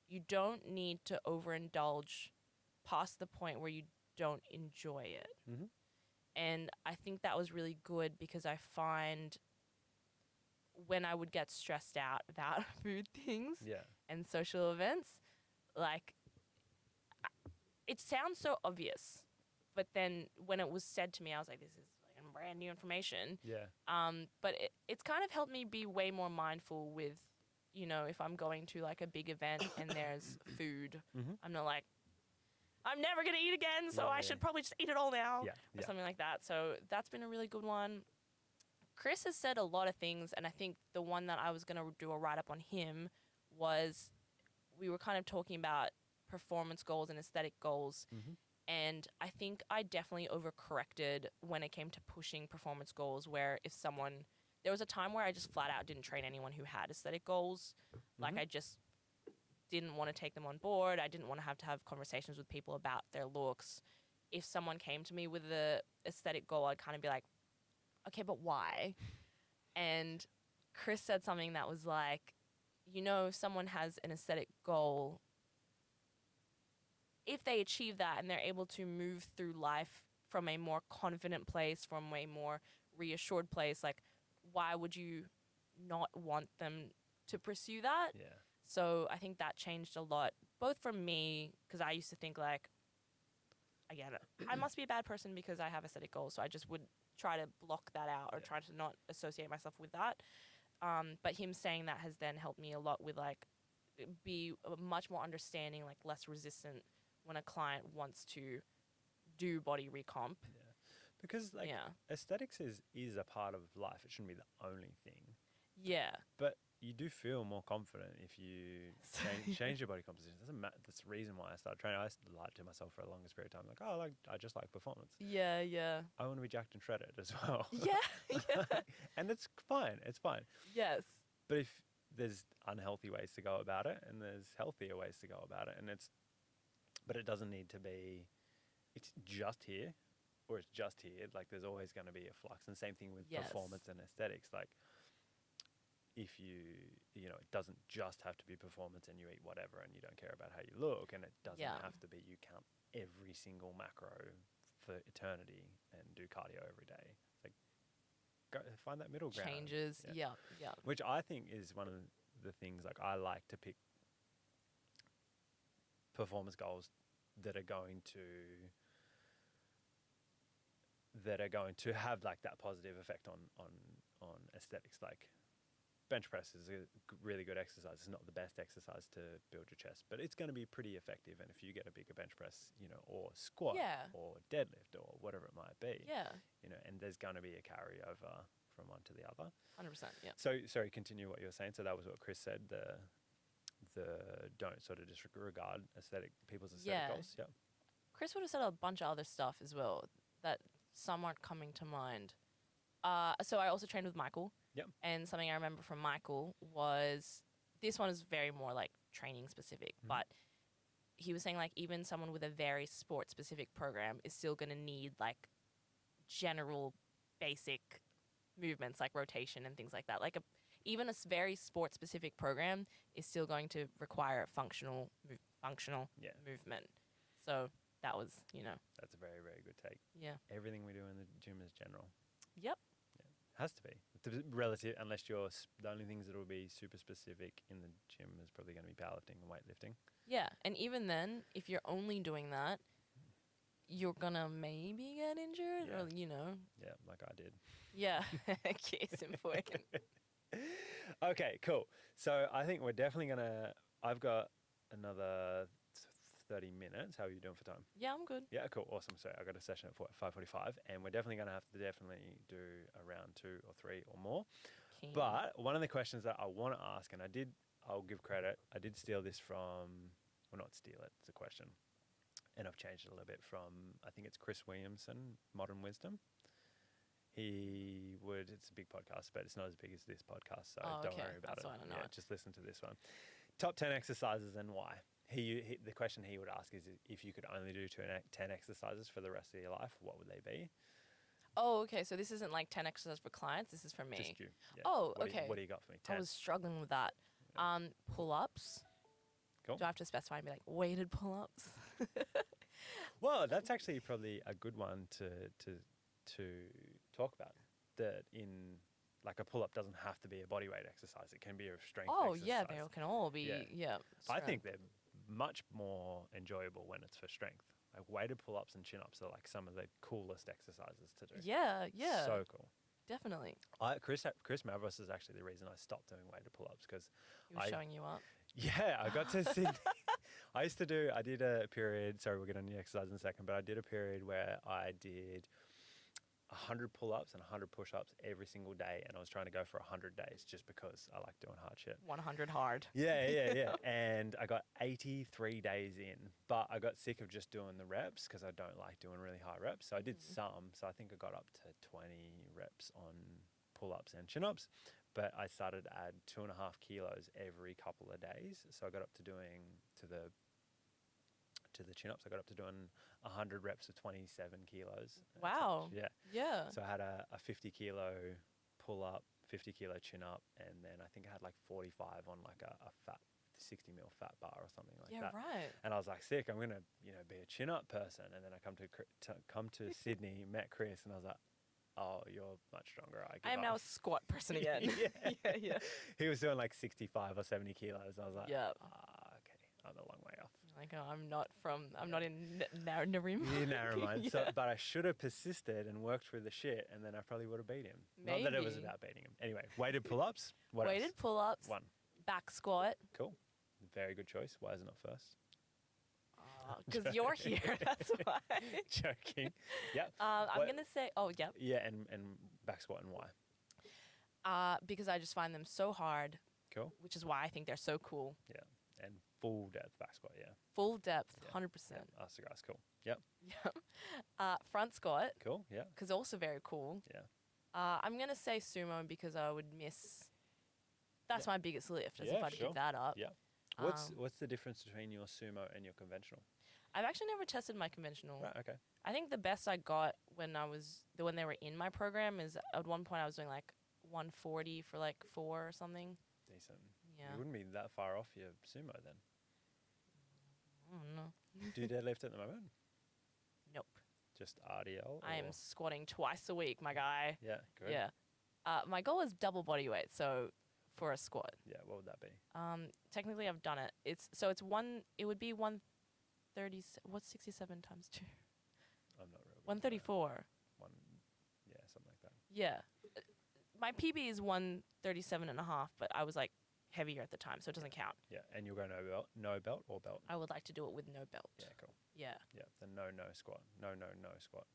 you don't need to overindulge past the point where you don't enjoy it. Mhm. And I think that was really good, because I find when I would get stressed out about food things Yeah. and social events, like, it sounds so obvious, but then when it was said to me, I was like, this is like brand new information. Yeah. But it's kind of helped me be way more mindful with, if I'm going to like a big event and there's food, Mhm. I'm not like, I'm never going to eat again, so I Yeah. should probably just eat it all now, Yeah. or Yeah. something like that. So that's been a really good one. Chris has said a lot of things, and I think the one that I was going to do a write-up on him was, we were kind of talking about performance goals and aesthetic goals. Mhm. And I think I definitely overcorrected when it came to pushing performance goals, where there was a time where I just flat out didn't train anyone who had aesthetic goals. Like, Mhm. I just didn't want to take them on board. I didn't want to have conversations with people about their looks. If someone came to me with the aesthetic goal, I'd kind of be like, okay, but why? And Chris said something that was like, if someone has an aesthetic goal, if they achieve that and they're able to move through life from a more confident place, from a more reassured place, like, why would you not want them to pursue that? Yeah. So I think that changed a lot, both from me, because I used to think like, again, I must be a bad person because I have aesthetic goals, so I just would try to block that out, or Yeah. try to not associate myself with that. But him saying that has then helped me a lot with like, be much more understanding, like less resistant when a client wants to do body recomp. Yeah. Because like Yeah. aesthetics is a part of life. It shouldn't be the only thing. Yeah. But you do feel more confident if you change your body composition. Doesn't matter. That's the reason why I started training. I lied to myself for the longest period of time. Like, oh, I just like performance. Yeah, yeah. I want to be jacked and shredded as well. Yeah, yeah. And it's fine. It's fine. Yes. But if there's unhealthy ways to go about it, and there's healthier ways to go about it, but it doesn't need to be, it's just here, or it's just here. Like, there's always going to be a flux. And same thing with Yes. performance and aesthetics. Like, if it doesn't just have to be performance and you eat whatever and you don't care about how you look, and it doesn't Yeah. have to be you count every single macro for eternity and do cardio every day. It's like, go find that middle ground. Changes. Yeah. Yeah. Which I think is one of the things, like, I like to pick performance goals that are going to have like that positive effect on aesthetics. Like, bench press is a really good exercise. It's not the best exercise to build your chest, but it's going to be pretty effective. And if you get a bigger bench press, or squat, Yeah. or deadlift, or whatever it might be, Yeah. and there's going to be a carryover from one to the other. 100%. Yeah. So, sorry, continue what you were saying. So that was what Chris said. The don't sort of disregard people's aesthetic Yeah. goals. Yeah. Chris would have said a bunch of other stuff as well that some aren't coming to mind. So I also trained with Michael. Yep. And something I remember from Michael was, this one is very more like training specific, but he was saying like, even someone with a very sport specific program is still going to need like general basic movements like rotation and things like that. Like even a very sport specific program is still going to require functional Yeah. movement. So that was, That's a very, very good take. yeah. Everything we do in the gym is general. Yep. Has to be. Relative, unless the only things that will be super specific in the gym is probably going to be powerlifting and weightlifting. Yeah, and even then, if you're only doing that, you're gonna maybe get injured, Yeah. or Yeah, like I did. yeah, case in point. Okay, cool. So I think we're definitely gonna. I've got another 30 minutes. How are you doing for time? Yeah, I'm good. Yeah, cool, awesome. So I got a session at 5:45, and we're definitely gonna have to definitely do around 2 or 3 or more. Keen. But one of the questions that I want to ask, and I'll give credit. I did steal this from, well, not steal it. It's a question, and I've changed it a little bit from. I think it's Chris Williamson, Modern Wisdom. It's a big podcast, but it's not as big as this podcast, so Oh, don't okay. worry about That's it. why I don't know Yeah, it. just listen to this one. Top 10 exercises and why. The question he would ask is if you could only do 10 exercises for the rest of your life, what would they be? Oh, okay. So this isn't like 10 exercises for clients. This is for me. Just you. Yeah. Oh, What okay. what do you got for me? I 10. was struggling with that. Yeah. Pull-ups. Cool. Do I have to specify and be like weighted pull-ups? Well, that's actually probably a good one to talk about. That in like a pull-up doesn't have to be a body weight exercise. It can be a strength Oh, exercise. yeah, they can all be. Yeah. Yeah. I think strength. they're much more enjoyable when it's for strength. Like weighted pull-ups and chin-ups are like some of the coolest exercises to do. Yeah, yeah, So cool. definitely. Chris Mavros is actually the reason I stopped doing weighted pull-ups because He was showing you up. yeah, I got to see. I did a period. Sorry, we'll get on the exercise in a second, but I did a period where I did 100 pull-ups and 100 push-ups every single day, and I was trying to go for 100 days just because I like doing hard shit. 100 hard. Yeah. And I got 83 days in, but I got sick of just doing the reps because I don't like doing really high reps. So I did some. So I think I got up to 20 reps on pull-ups and chin-ups, but I started to add 2.5 kilos every couple of days. So I got up to doing to the chin-ups. I got up to doing 100 reps of 27 kilos. Wow. Yeah. Yeah. So I had a 50 kilo pull up, 50 kilo chin up, and then I think I had like 45 on like a fat 60 mil fat bar or something like Yeah, that. right. And I was like, sick, I'm gonna be a chin up person. And then I come to Sydney, met Chris, and I was like, oh, you're much stronger. I am now a squat person again. yeah. He was doing like 65 or 70 kilos. I was like, Yeah. okay, I'm a long way off. Like, oh, I'm not in Narim. Yeah, narrow mind. Yeah. So, but I should have persisted and worked through the shit, and then I probably would have beat him. Not that it was Maybe. about beating him. Anyway, weighted pull-ups. What Weighted else? pull-ups. 1. Back squat. Cool. Very good choice. Why is it not first? Because you're here. That's why. Joking. Yep. I'm What- gonna say. Oh, yeah. Yeah, and back squat and why? Because I just find them so hard, Cool. which is why I think they're so cool. Yeah. And full depth back squat. Yeah. Full depth, Yeah. 100%. Yeah. Ask the guys. Cool. Yep. Yeah. Front squat, Cool. Yeah. because also very cool. Yeah. I'm gonna say sumo because I would miss. That's Yeah. my biggest lift. As Yeah, if I'd sure. give that up. Yeah. What's the difference between your sumo and your conventional? I've actually never tested my conventional. Right. Okay. I think the best I got when they were in my program is at one point I was doing like 140 for like 4 or something. Decent. Yeah. You wouldn't be that far off your sumo then. I don't know. Do you deadlift at the moment? Nope. Just RDL? I am or- squatting twice a week, my guy. Yeah. Good. Yeah. My goal is double body weight, so for a squat. Yeah. What would that be? Technically I've done it. It would be 130. What's 67 times 2? I'm not real. good at that. 134. Yeah, something like that. Yeah. My PB is 137 and a half, but I was like heavier at the time, so it doesn't count. Yeah, and you'll go no belt or belt. I would like to do it with no belt. Yeah, cool. Yeah. Yeah, then no squat, no squat,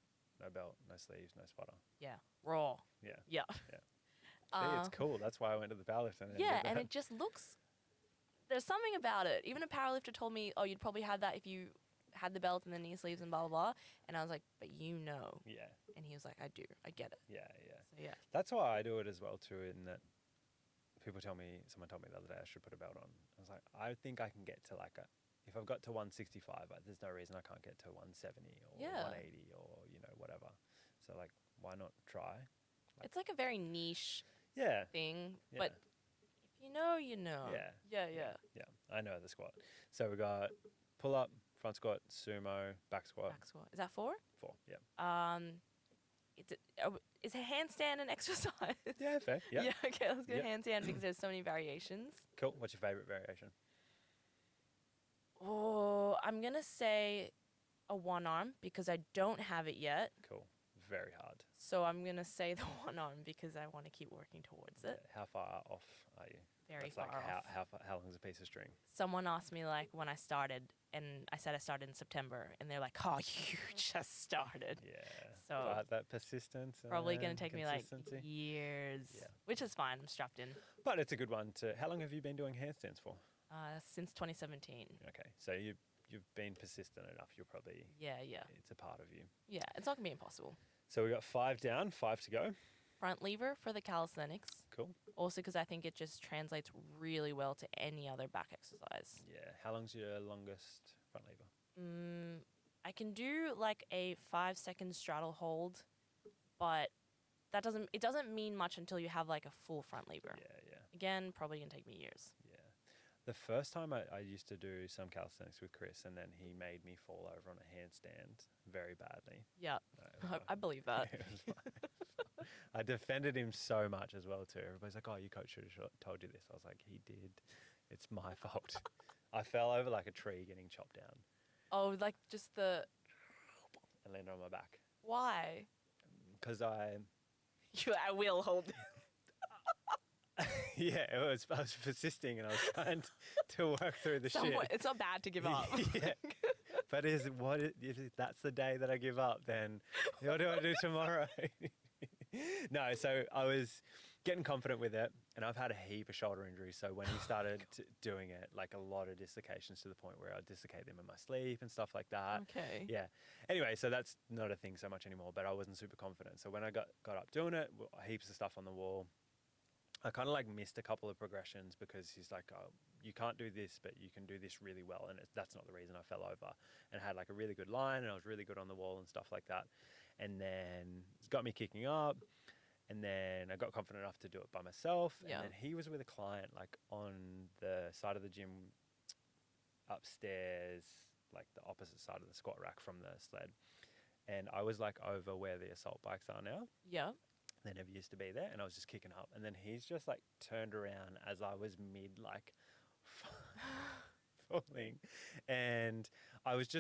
no belt, no sleeves, no spotter. Yeah. Raw. Yeah. Yeah. See, it's cool. That's why I went to the powerlifting. Yeah, and it just looks. There's something about it. Even a powerlifter told me, "Oh, you'd probably have that if you had the belt and the knee sleeves and blah blah blah." And I was like, "But you know." Yeah, And he was like, "I do. I get it." yeah. So yeah. That's why I do it as well too. In that, someone told me the other day I should put a belt on. I was like, I think I can get to like if I've got to 165, there's no reason I can't get to 170 or Yeah. 180 or whatever. So like, why not try? It's like a very niche Yeah. thing, Yeah. but if you know, you know. Yeah. Yeah. Yeah, I know the squat. So we got pull up, front squat, sumo, back squat. Back squat. Is that 4? 4. Yeah. Is a handstand an exercise? Yeah, fair. Yeah. Yeah. Okay. Let's go Yep. handstand because there's so many variations. Cool. What's your favorite variation? Oh, I'm going to say a one arm because I don't have it yet. Cool. Very hard. So I'm going to say the one arm because I want to keep working towards it. How far off are you? Very That's far like off. how long's a piece of string? Someone asked me like when I started, and I said I started in September, and they're like, "Oh, you just started." Yeah. So But that persistence. probably gonna and take me like consistency. years, Yeah. which is fine. I'm strapped in. But it's a good one to. How long have you been doing handstands for? Since 2017. Okay, so you've been persistent enough. You'll probably Yeah. it's a part of you. Yeah, it's not gonna be impossible. So we got 5 down, 5 to go. Front lever for the calisthenics. Cool. Also, because I think it just translates really well to any other back exercise. Yeah. How long's your longest front lever? I can do like a 5-second straddle hold, but it doesn't mean much until you have like a full front lever. Yeah. Again, probably gonna take me years. Yeah. The first time I used to do some calisthenics with Chris, and then he made me fall over on a handstand very badly. Yeah, No, I believe that. it was fine. I defended him so much as well too. Everybody's like, "Oh, your coach should have told you this." I was like, "He did. It's my fault." I fell over like a tree getting chopped down Oh, like just the and landed on my back why? because I I will hold it. yeah, I was persisting and I was trying to work through the shit. It's not bad to give up. Yeah. But if that's the day that I give up, then what do I do tomorrow? No, so I was getting confident with it, and I've had a heap of shoulder injuries. So when he started doing it, like a lot of dislocations to the point where I dislocate them in my sleep and stuff like that. Okay. Yeah. Anyway, so that's not a thing so much anymore, but I wasn't super confident. So when I got up doing it, heaps of stuff on the wall. I kind of like missed a couple of progressions because he's like, "Oh, you can't do this, but you can do this really well." And that's not the reason I fell over. And I had like a really good line, and I was really good on the wall and stuff like that. And then it's got me kicking up. And then I got confident enough to do it by myself. Yeah. And then he was with a client like on the side of the gym upstairs, like the opposite side of the squat rack from the sled. And I was like over where the assault bikes are now. Yeah. They never used to be there, and I was just kicking up. And then he's just like turned around as I was mid like falling, and I was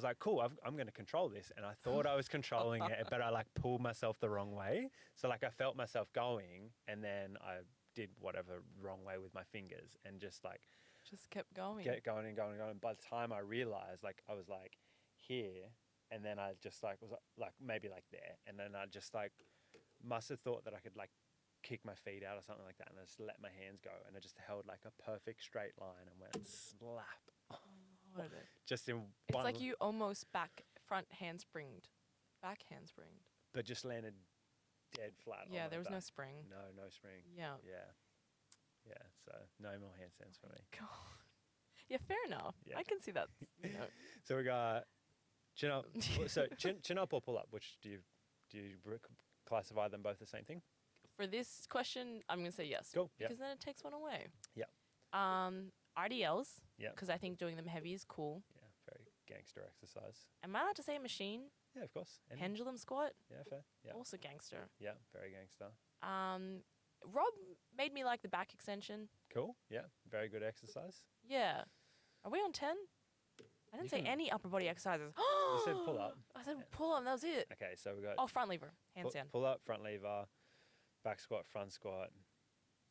like, cool, I'm going to control this. And I thought I was controlling it, but I like pulled myself the wrong way. So like I felt myself going, and then I did whatever wrong way with my fingers, and just like Just kept going. get going and going and going. By the time I realized, like I was like here, and then I just like was like maybe like there, and then I just like must have thought that I could like kick my feet out or something like that, and I just let my hands go, and I just held like a perfect straight line and went slap. Lord. Just in It's one, like you almost back handspringed. Back handspringed. but just landed dead flat. on Yeah, my there was no back. spring. No spring. Yeah. Yeah. So no more handstands for me. God. Yeah, fair enough. Yeah. I can see that. You know. So we got chin up. So chin up or pull up? Which do you classify them both the same thing? For this question, I'm gonna say yes. Cool. Yeah. Because then it takes one away. Yeah. RDLs. Yeah. Because I think doing them heavy is cool. Yeah. Very gangster exercise. Am I allowed to say machine? Yeah, of course. Any- Pendulum squat? Yeah, fair. Yeah. Also gangster. Yeah, very gangster. Rob made me like the back extension. Cool. Yeah, very good exercise. Yeah. Are we on 10? I didn't You say can- any upper body exercises. You said pull up. I said Yeah. pull up. That was it. Okay, so we got Oh, front lever. Handstand. pull up, front lever, back squat, front squat,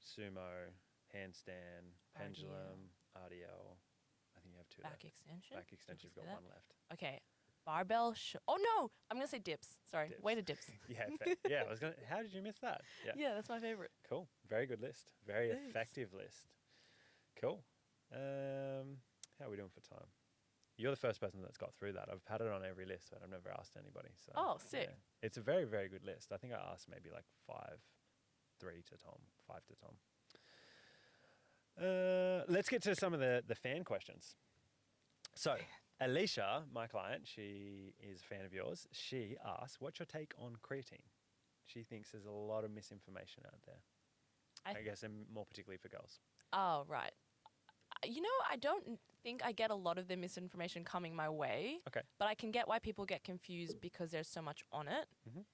sumo, handstand, pendulum, RDL. I think you have 2 Back left. extension. Back extension, you've got say that? 1 left. Okay. Barbell. Oh no! I'm gonna say dips. Sorry. Dips. Weighted dips. Yeah, fair. Yeah. I was gonna. How did you miss that? Yeah. Yeah, that's my favorite. Cool. Very good list. Very Thanks. effective list. Cool. How are we doing for time? You're the first person that's got through that. I've had it on every list, but I've never asked anybody. So Oh, sick. yeah. It's a very, very good list. I think I asked maybe like 3 to Tom, 5 to Tom. Let's get to some of the fan questions. So Alicia, my client, she is a fan of yours. She asks, what's your take on creatine? She thinks there's a lot of misinformation out there. I guess, and more particularly for girls. Oh, right. You know, I don't think I get a lot of the misinformation coming my way. Okay. But I can get why people get confused because there's so much on it. Mhm.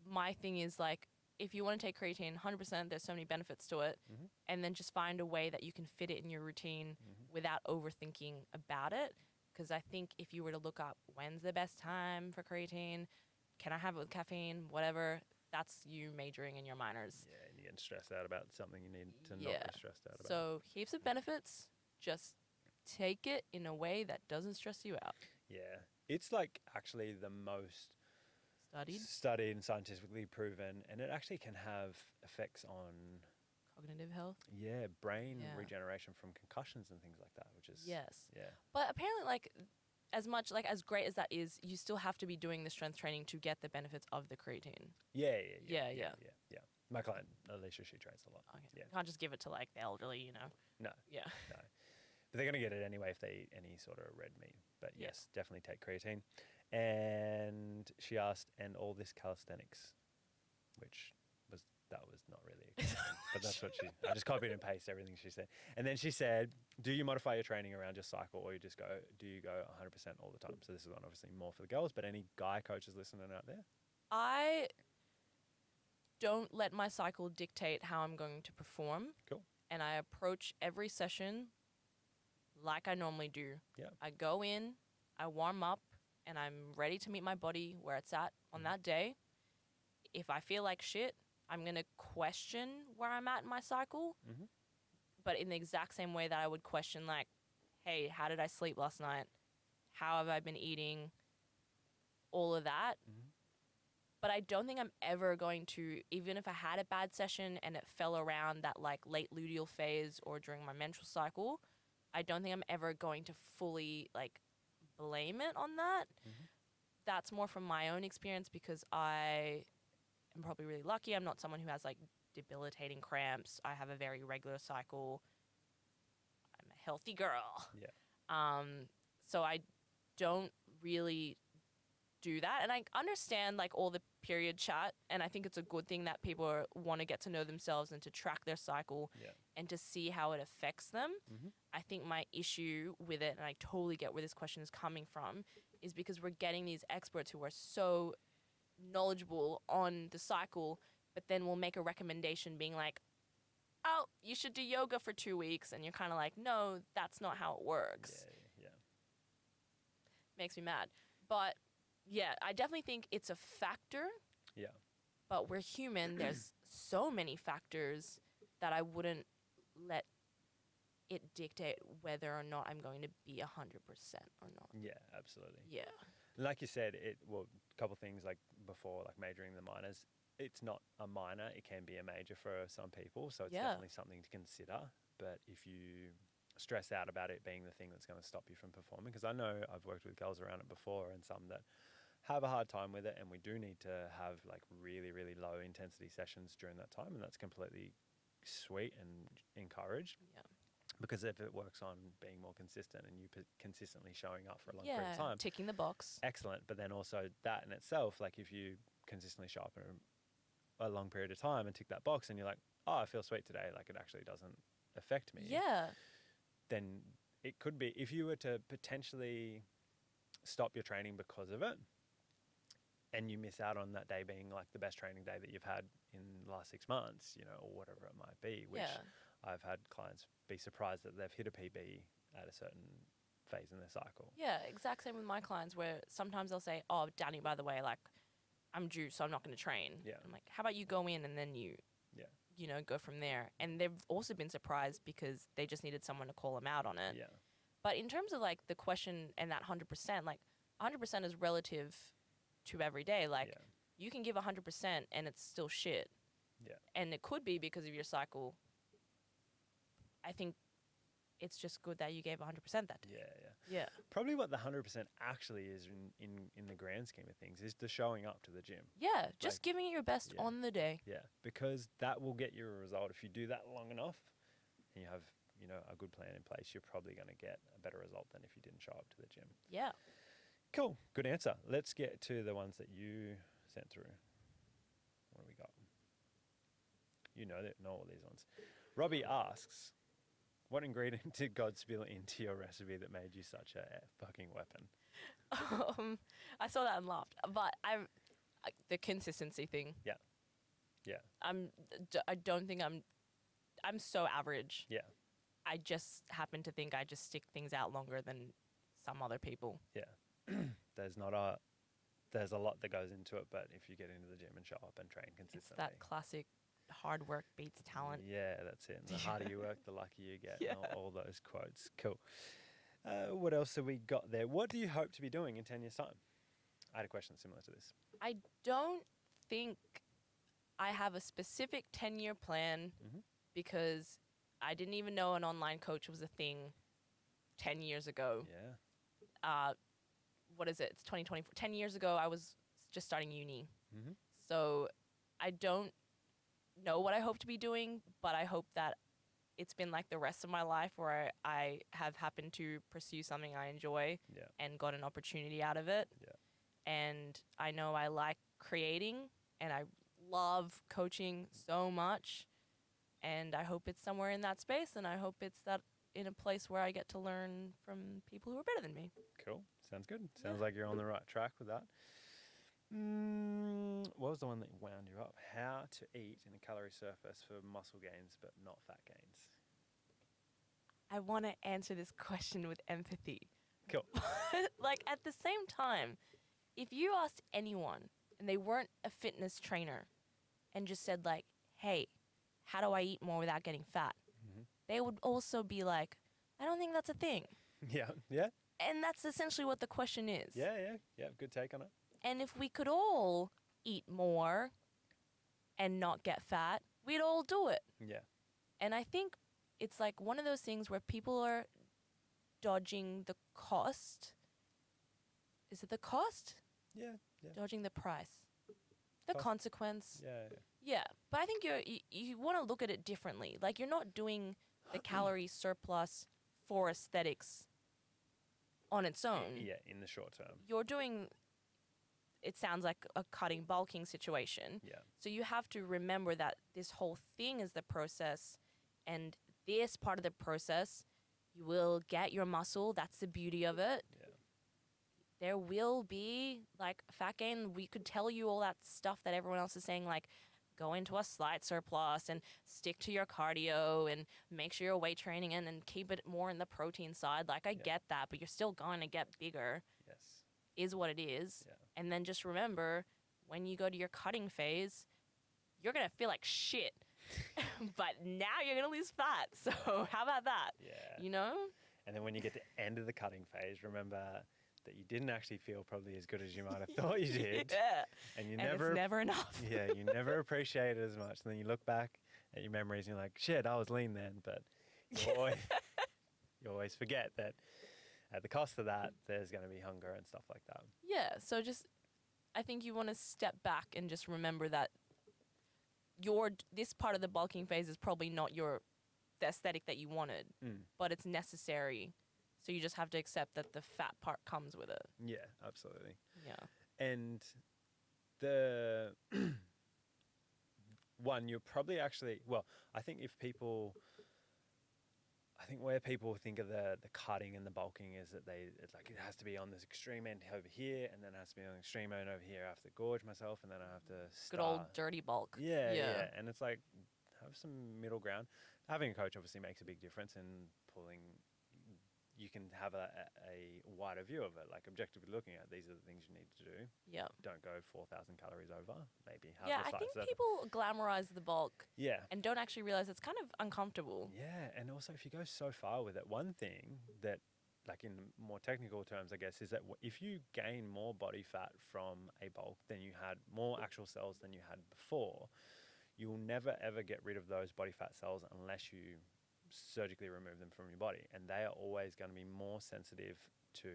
My thing is like, if you want to take creatine, 100%, there's so many benefits to it. Mhm. And then just find a way that you can fit it in your routine without overthinking about it. Because I think if you were to look up when's the best time for creatine, can I have it with caffeine, whatever, that's you majoring in your minors. Yeah, and you're getting stressed out about something you need to not Yeah. be stressed out about. So heaps of benefits. Just take it in a way that doesn't stress you out. Yeah, it's like actually the most Studied and scientifically proven, and it actually can have effects on cognitive health. brain Yeah. regeneration from concussions and things like that, which is Yes. yeah. But apparently, like, as much, like, as great as that is, you still have to be doing the strength training to get the benefits of the creatine. Yeah. My client Alicia, she trains a lot. Okay. Yeah. You can't just give it to, like, the elderly, you know? No, Yeah. no. But they're going to get it anyway if they eat any sort of red meat. But Yeah. yes, definitely take creatine. And she asked, and all this calisthenics, which that was not really a question, but that's what I just copied and pasted everything she said. And then she said, do you modify your training around your cycle, or do you go 100% all the time? So this is one obviously more for the girls, but any guy coaches listening out there? I don't let my cycle dictate how I'm going to perform. Cool. And I approach every session like I normally do. Yeah. I go in, I warm up, and I'm ready to meet my body where it's at on that day. If I feel like shit, I'm going to question where I'm at in my cycle, but in the exact same way that I would question, like, hey, how did I sleep last night? How have I been eating? All of that. But I don't think I'm ever going to, even if I had a bad session and it fell around that, like, late luteal phase or during my menstrual cycle, I don't think I'm ever going to fully, like, blame it on that. That's more from my own experience, because I am probably really lucky. I'm not someone who has, like, debilitating cramps. I have a very regular cycle. I'm a healthy girl. Yeah. So I don't really do that. And I understand, like, all the period chat, and I think it's a good thing that people want to get to know themselves and to track their cycle and to see how it affects them. I think my issue with it, and I totally get where this question is coming from, is because we're getting these experts who are so knowledgeable on the cycle, but then we'll make a recommendation being like, oh, you should do yoga for 2 weeks, and you're kind of like, no, that's not how it works. Yeah. Makes me mad. But yeah, I definitely think it's a factor. Yeah. But we're human. There's so many factors that I wouldn't let it dictate whether or not I'm going to be 100% or not. Yeah, absolutely. Yeah. Like you said, a couple things like before, like majoring the minors. It's not a minor; it can be a major for some people. So it's definitely something to consider. But if you stress out about it being the thing that's going to stop you from performing, because I know I've worked with girls around it before, and some that have a hard time with it, and we do need to have, like, really, really low intensity sessions during that time, and that's completely sweet and encouraged. Yeah. Because if it works on being more consistent and you consistently showing up for a long period of time, ticking the box. excellent. But then also that in itself, like, if you consistently show up in a long period of time and tick that box, and you're like, oh, I feel sweet today, like, it actually doesn't affect me. Yeah. Then it could be, if you were to potentially stop your training because of it, and you miss out on that day being, like, the best training day that you've had in the last 6 months, or whatever it might be, which I've had clients be surprised that they've hit a PB at a certain phase in their cycle. Yeah, exact same with my clients, where sometimes they'll say, oh, Dani, by the way, like, I'm due, so I'm not going to train. Yeah. I'm like, how about you go in and then you go from there. And they've also been surprised because they just needed someone to call them out on it. Yeah. But in terms of, like, the question and that 100%, like, 100% is relative to every day. Like, you can give 100% and it's still shit. Yeah. And it could be because of your cycle. I think it's just good that you gave 100% that day. Yeah. Probably what the 100% actually is in the grand scheme of things is the showing up to the gym. Yeah, just giving it your best on the day. Yeah, because that will get you a result. If you do that long enough and you have, a good plan in place, you're probably going to get a better result than if you didn't show up to the gym. Yeah. Cool. Good answer. Let's get to the ones that you sent through. What do we got? You know all these ones. Robbie asks, what ingredient did God spill into your recipe that made you such a fucking weapon? I saw that and laughed. But the consistency thing. Yeah. Yeah. I don't think I'm so average. Yeah. I just happen to think I just stick things out longer than some other people. Yeah. There's a lot that goes into it, but if you get into the gym and show up and train It's consistently. that classic hard work beats talent. Yeah, that's it. And the harder you work, the luckier you get. Yeah. And all those quotes. Cool. What else have we got there? What do you hope to be doing in 10 years' time? I had a question similar to this. I don't think I have a specific 10-year plan Mhm. because I didn't even know an online coach was a thing 10 years ago. Yeah. What is it? It's 2024. 10 years ago, I was just starting uni. Mm-hmm. So I don't know what I hope to be doing, but I hope that it's been like the rest of my life where I have happened to pursue something I enjoy Yeah. and got an opportunity out of it. Yeah. And I know I like creating and I love coaching so much. And I hope it's somewhere in that space, and I hope it's that in a place where I get to learn from people who are better than me. Cool. Sounds good. Sounds like you're on the right track with that. What was the one that wound you up? How to eat in a calorie surplus for muscle gains but not fat gains. I want to answer this question with empathy. Cool. Like, at the same time, if you asked anyone and they weren't a fitness trainer and just said, like, hey, how do I eat more without getting fat? Mm-hmm. They would also be like, I don't think that's a thing. Yeah. Yeah. And that's essentially what the question is. Yeah. Yeah. Yeah. Good take on it. And if we could all eat more and not get fat, we'd all do it. Yeah. And I think it's like one of those things where people are dodging the cost. Is it the cost? Yeah. Yeah. Dodging the price. The Cost. consequence. Yeah. Yeah. Yeah. But I think you want to look at it differently. Like, you're not doing the calorie surplus for aesthetics on its own. Yeah. In the short term. You're doing, it sounds like a cutting bulking situation. Yeah. So you have to remember that this whole thing is the process, and this part of the process, you will get your muscle. That's the beauty of it. Yeah. There will be like fat gain. We could tell you all that stuff that everyone else is saying, like go into a slight surplus and stick to your cardio and make sure you're weight training and keep it more in the protein side. Like, I get that, but you're still going to get bigger. Yes. Is what it is. Yeah. And then just remember, when you go to your cutting phase, you're going to feel like shit. But now you're going to lose fat. So how about that? Yeah. You know? And then when you get to the end of the cutting phase, remember that you didn't actually feel probably as good as you might have thought you did. Yeah. And you And never it's never enough. Yeah, you never appreciate it as much. And then you look back at your memories and you're like, shit, I was lean then. But you always forget that at the cost of that, there's going to be hunger and stuff like that. Yeah. So just, I think you want to step back and just remember that this part of the bulking phase is probably not the aesthetic that you wanted, but it's necessary. So you just have to accept that the fat part comes with it. Yeah, absolutely. Yeah. And the one you're probably actually, well, I think where people think of the cutting and the bulking is that it's like it has to be on this extreme end over here, and then it has to be on the extreme end over here. I have to gorge myself, and then I have to start. Good old dirty bulk. Yeah. And it's like, have some middle ground. Having a coach obviously makes a big difference in pulling. You can have a wider view of it, like objectively looking at these are the things you need to do. Yeah. Don't go 4,000 calories over. Maybe have Yeah, the I think size people glamorize the bulk Yeah. and don't actually realize it's kind of uncomfortable. Yeah, and also if you go so far with it, one thing that, like in more technical terms, I guess, is that if you gain more body fat from a bulk than you had, more actual cells than you had before, you'll never ever get rid of those body fat cells unless you surgically remove them from your body, and they are always going to be more sensitive to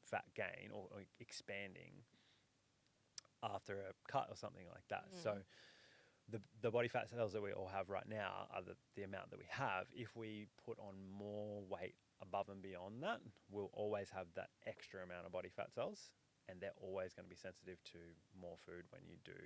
fat gain or expanding after a cut or something like that. So the body fat cells that we all have right now are the amount that we have. If we put on more weight above and beyond that, we'll always have that extra amount of body fat cells, and they're always going to be sensitive to more food when you do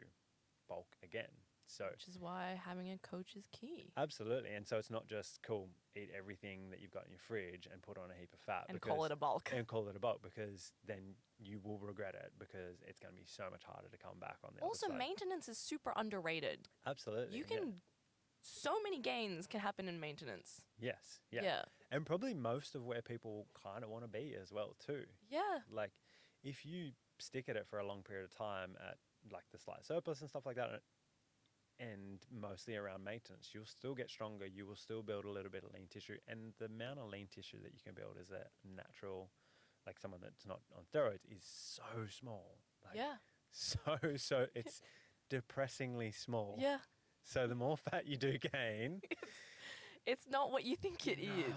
bulk again. So Which is why having a coach is key. absolutely. And so it's not just cool, eat everything that you've got in your fridge and put on a heap of fat. And call it a bulk. And call it a bulk, because then you will regret it, because it's going to be so much harder to come back on the Also, other side. maintenance is super underrated. Absolutely. You yeah. can, so many gains can happen in maintenance. Yes. Yeah. Yeah. And probably most of where people kind of want to be as well too. Yeah. Like if you stick at it for a long period of time at like the slight surplus and stuff like that, and mostly around maintenance, you'll still get stronger. You will still build a little bit of lean tissue, and the amount of lean tissue that you can build as a natural, like someone that's not on steroids, is so small. Like, Yeah. So it's depressingly small. Yeah. So the more fat you do gain, It's not what you think it is.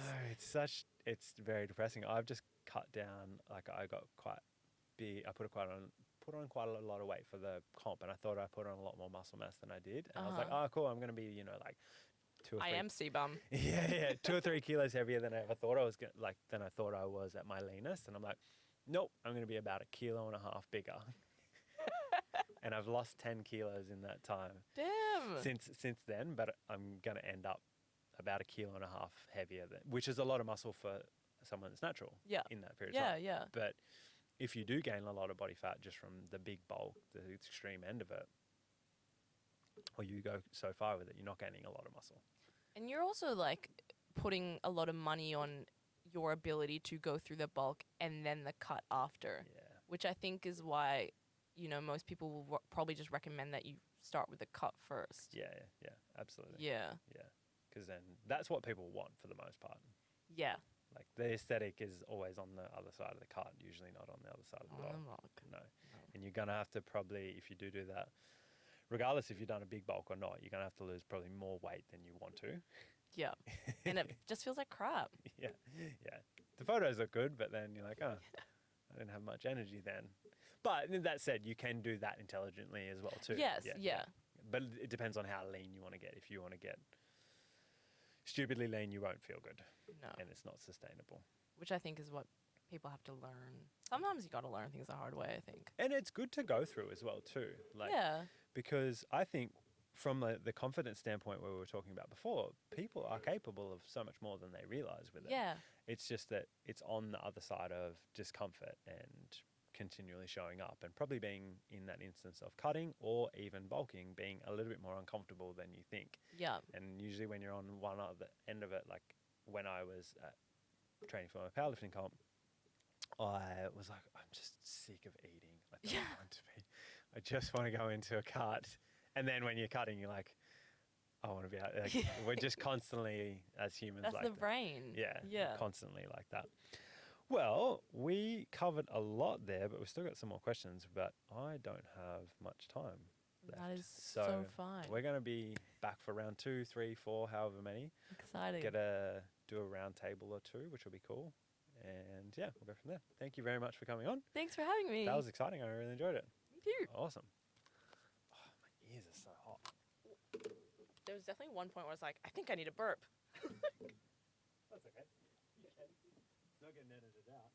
it's very depressing. I've just cut down, like I got quite big. I put on quite a lot of weight for the comp, and I thought I put on a lot more muscle mass than I did. And I was like, oh, cool, I'm going to be, like 2 or 3. I am C-bum. Yeah, 2 or 3 kilos heavier than I ever thought I was than I thought I was at my leanest. And I'm like, nope, I'm going to be about 1.5 kilos bigger. And I've lost 10 kilos in that time. Damn. Since then, but I'm going to end up about 1.5 kilos heavier, which is a lot of muscle for someone that's natural. Yeah. In that period of time. Yeah. But if you do gain a lot of body fat just from the big bulk, the extreme end of it, or you go so far with it, you're not gaining a lot of muscle. And you're also like putting a lot of money on your ability to go through the bulk and then the cut after, Yeah. which I think is why, most people will probably just recommend that you start with the cut first. Yeah, absolutely. Yeah. Yeah, because then that's what people want for the most part. Yeah. Like the aesthetic is always on the other side of the cut, usually not on the other side of the bulk. No. And you're going to have to probably, if you do that, regardless if you've done a big bulk or not, you're going to have to lose probably more weight than you want to. Yeah. And it just feels like crap. Yeah. The photos look good, but then you're like, oh, I didn't have much energy then. But that said, you can do that intelligently as well too. Yes, yeah. But it depends on how lean you want to get. If you want to get stupidly lean, you won't feel good. No. And it's not sustainable. Which I think is what people have to learn. Sometimes you got to learn things the hard way, I think. And it's good to go through as well too. Yeah. Because I think from the confidence standpoint where we were talking about before, people are capable of so much more than they realize with it. Yeah. It's just that it's on the other side of discomfort and continually showing up, and probably being in that instance of cutting or even bulking, being a little bit more uncomfortable than you think. Yeah. And usually when you're on one other end of it, like when I was training for my powerlifting comp, I was like, I'm just sick of eating. Like, I don't want to be. I just want to go into a cut. And then when you're cutting, you're like, I want to be out. Like, we're just constantly, as humans, That's like the that. brain. Yeah. Constantly like that. Well, we covered a lot there, but we've still got some more questions, but I don't have much time left. That is so fine. We're going to be back for round 2, 3, 4, however many. Exciting. Do a round table or 2, which will be cool. And yeah, we'll go from there. Thank you very much for coming on. Thanks for having me. That was exciting. I really enjoyed it. Me too. Awesome. Oh, my ears are so hot. There was definitely one point where I was like, I think I need a burp. That's okay. You can. It's not getting edited out.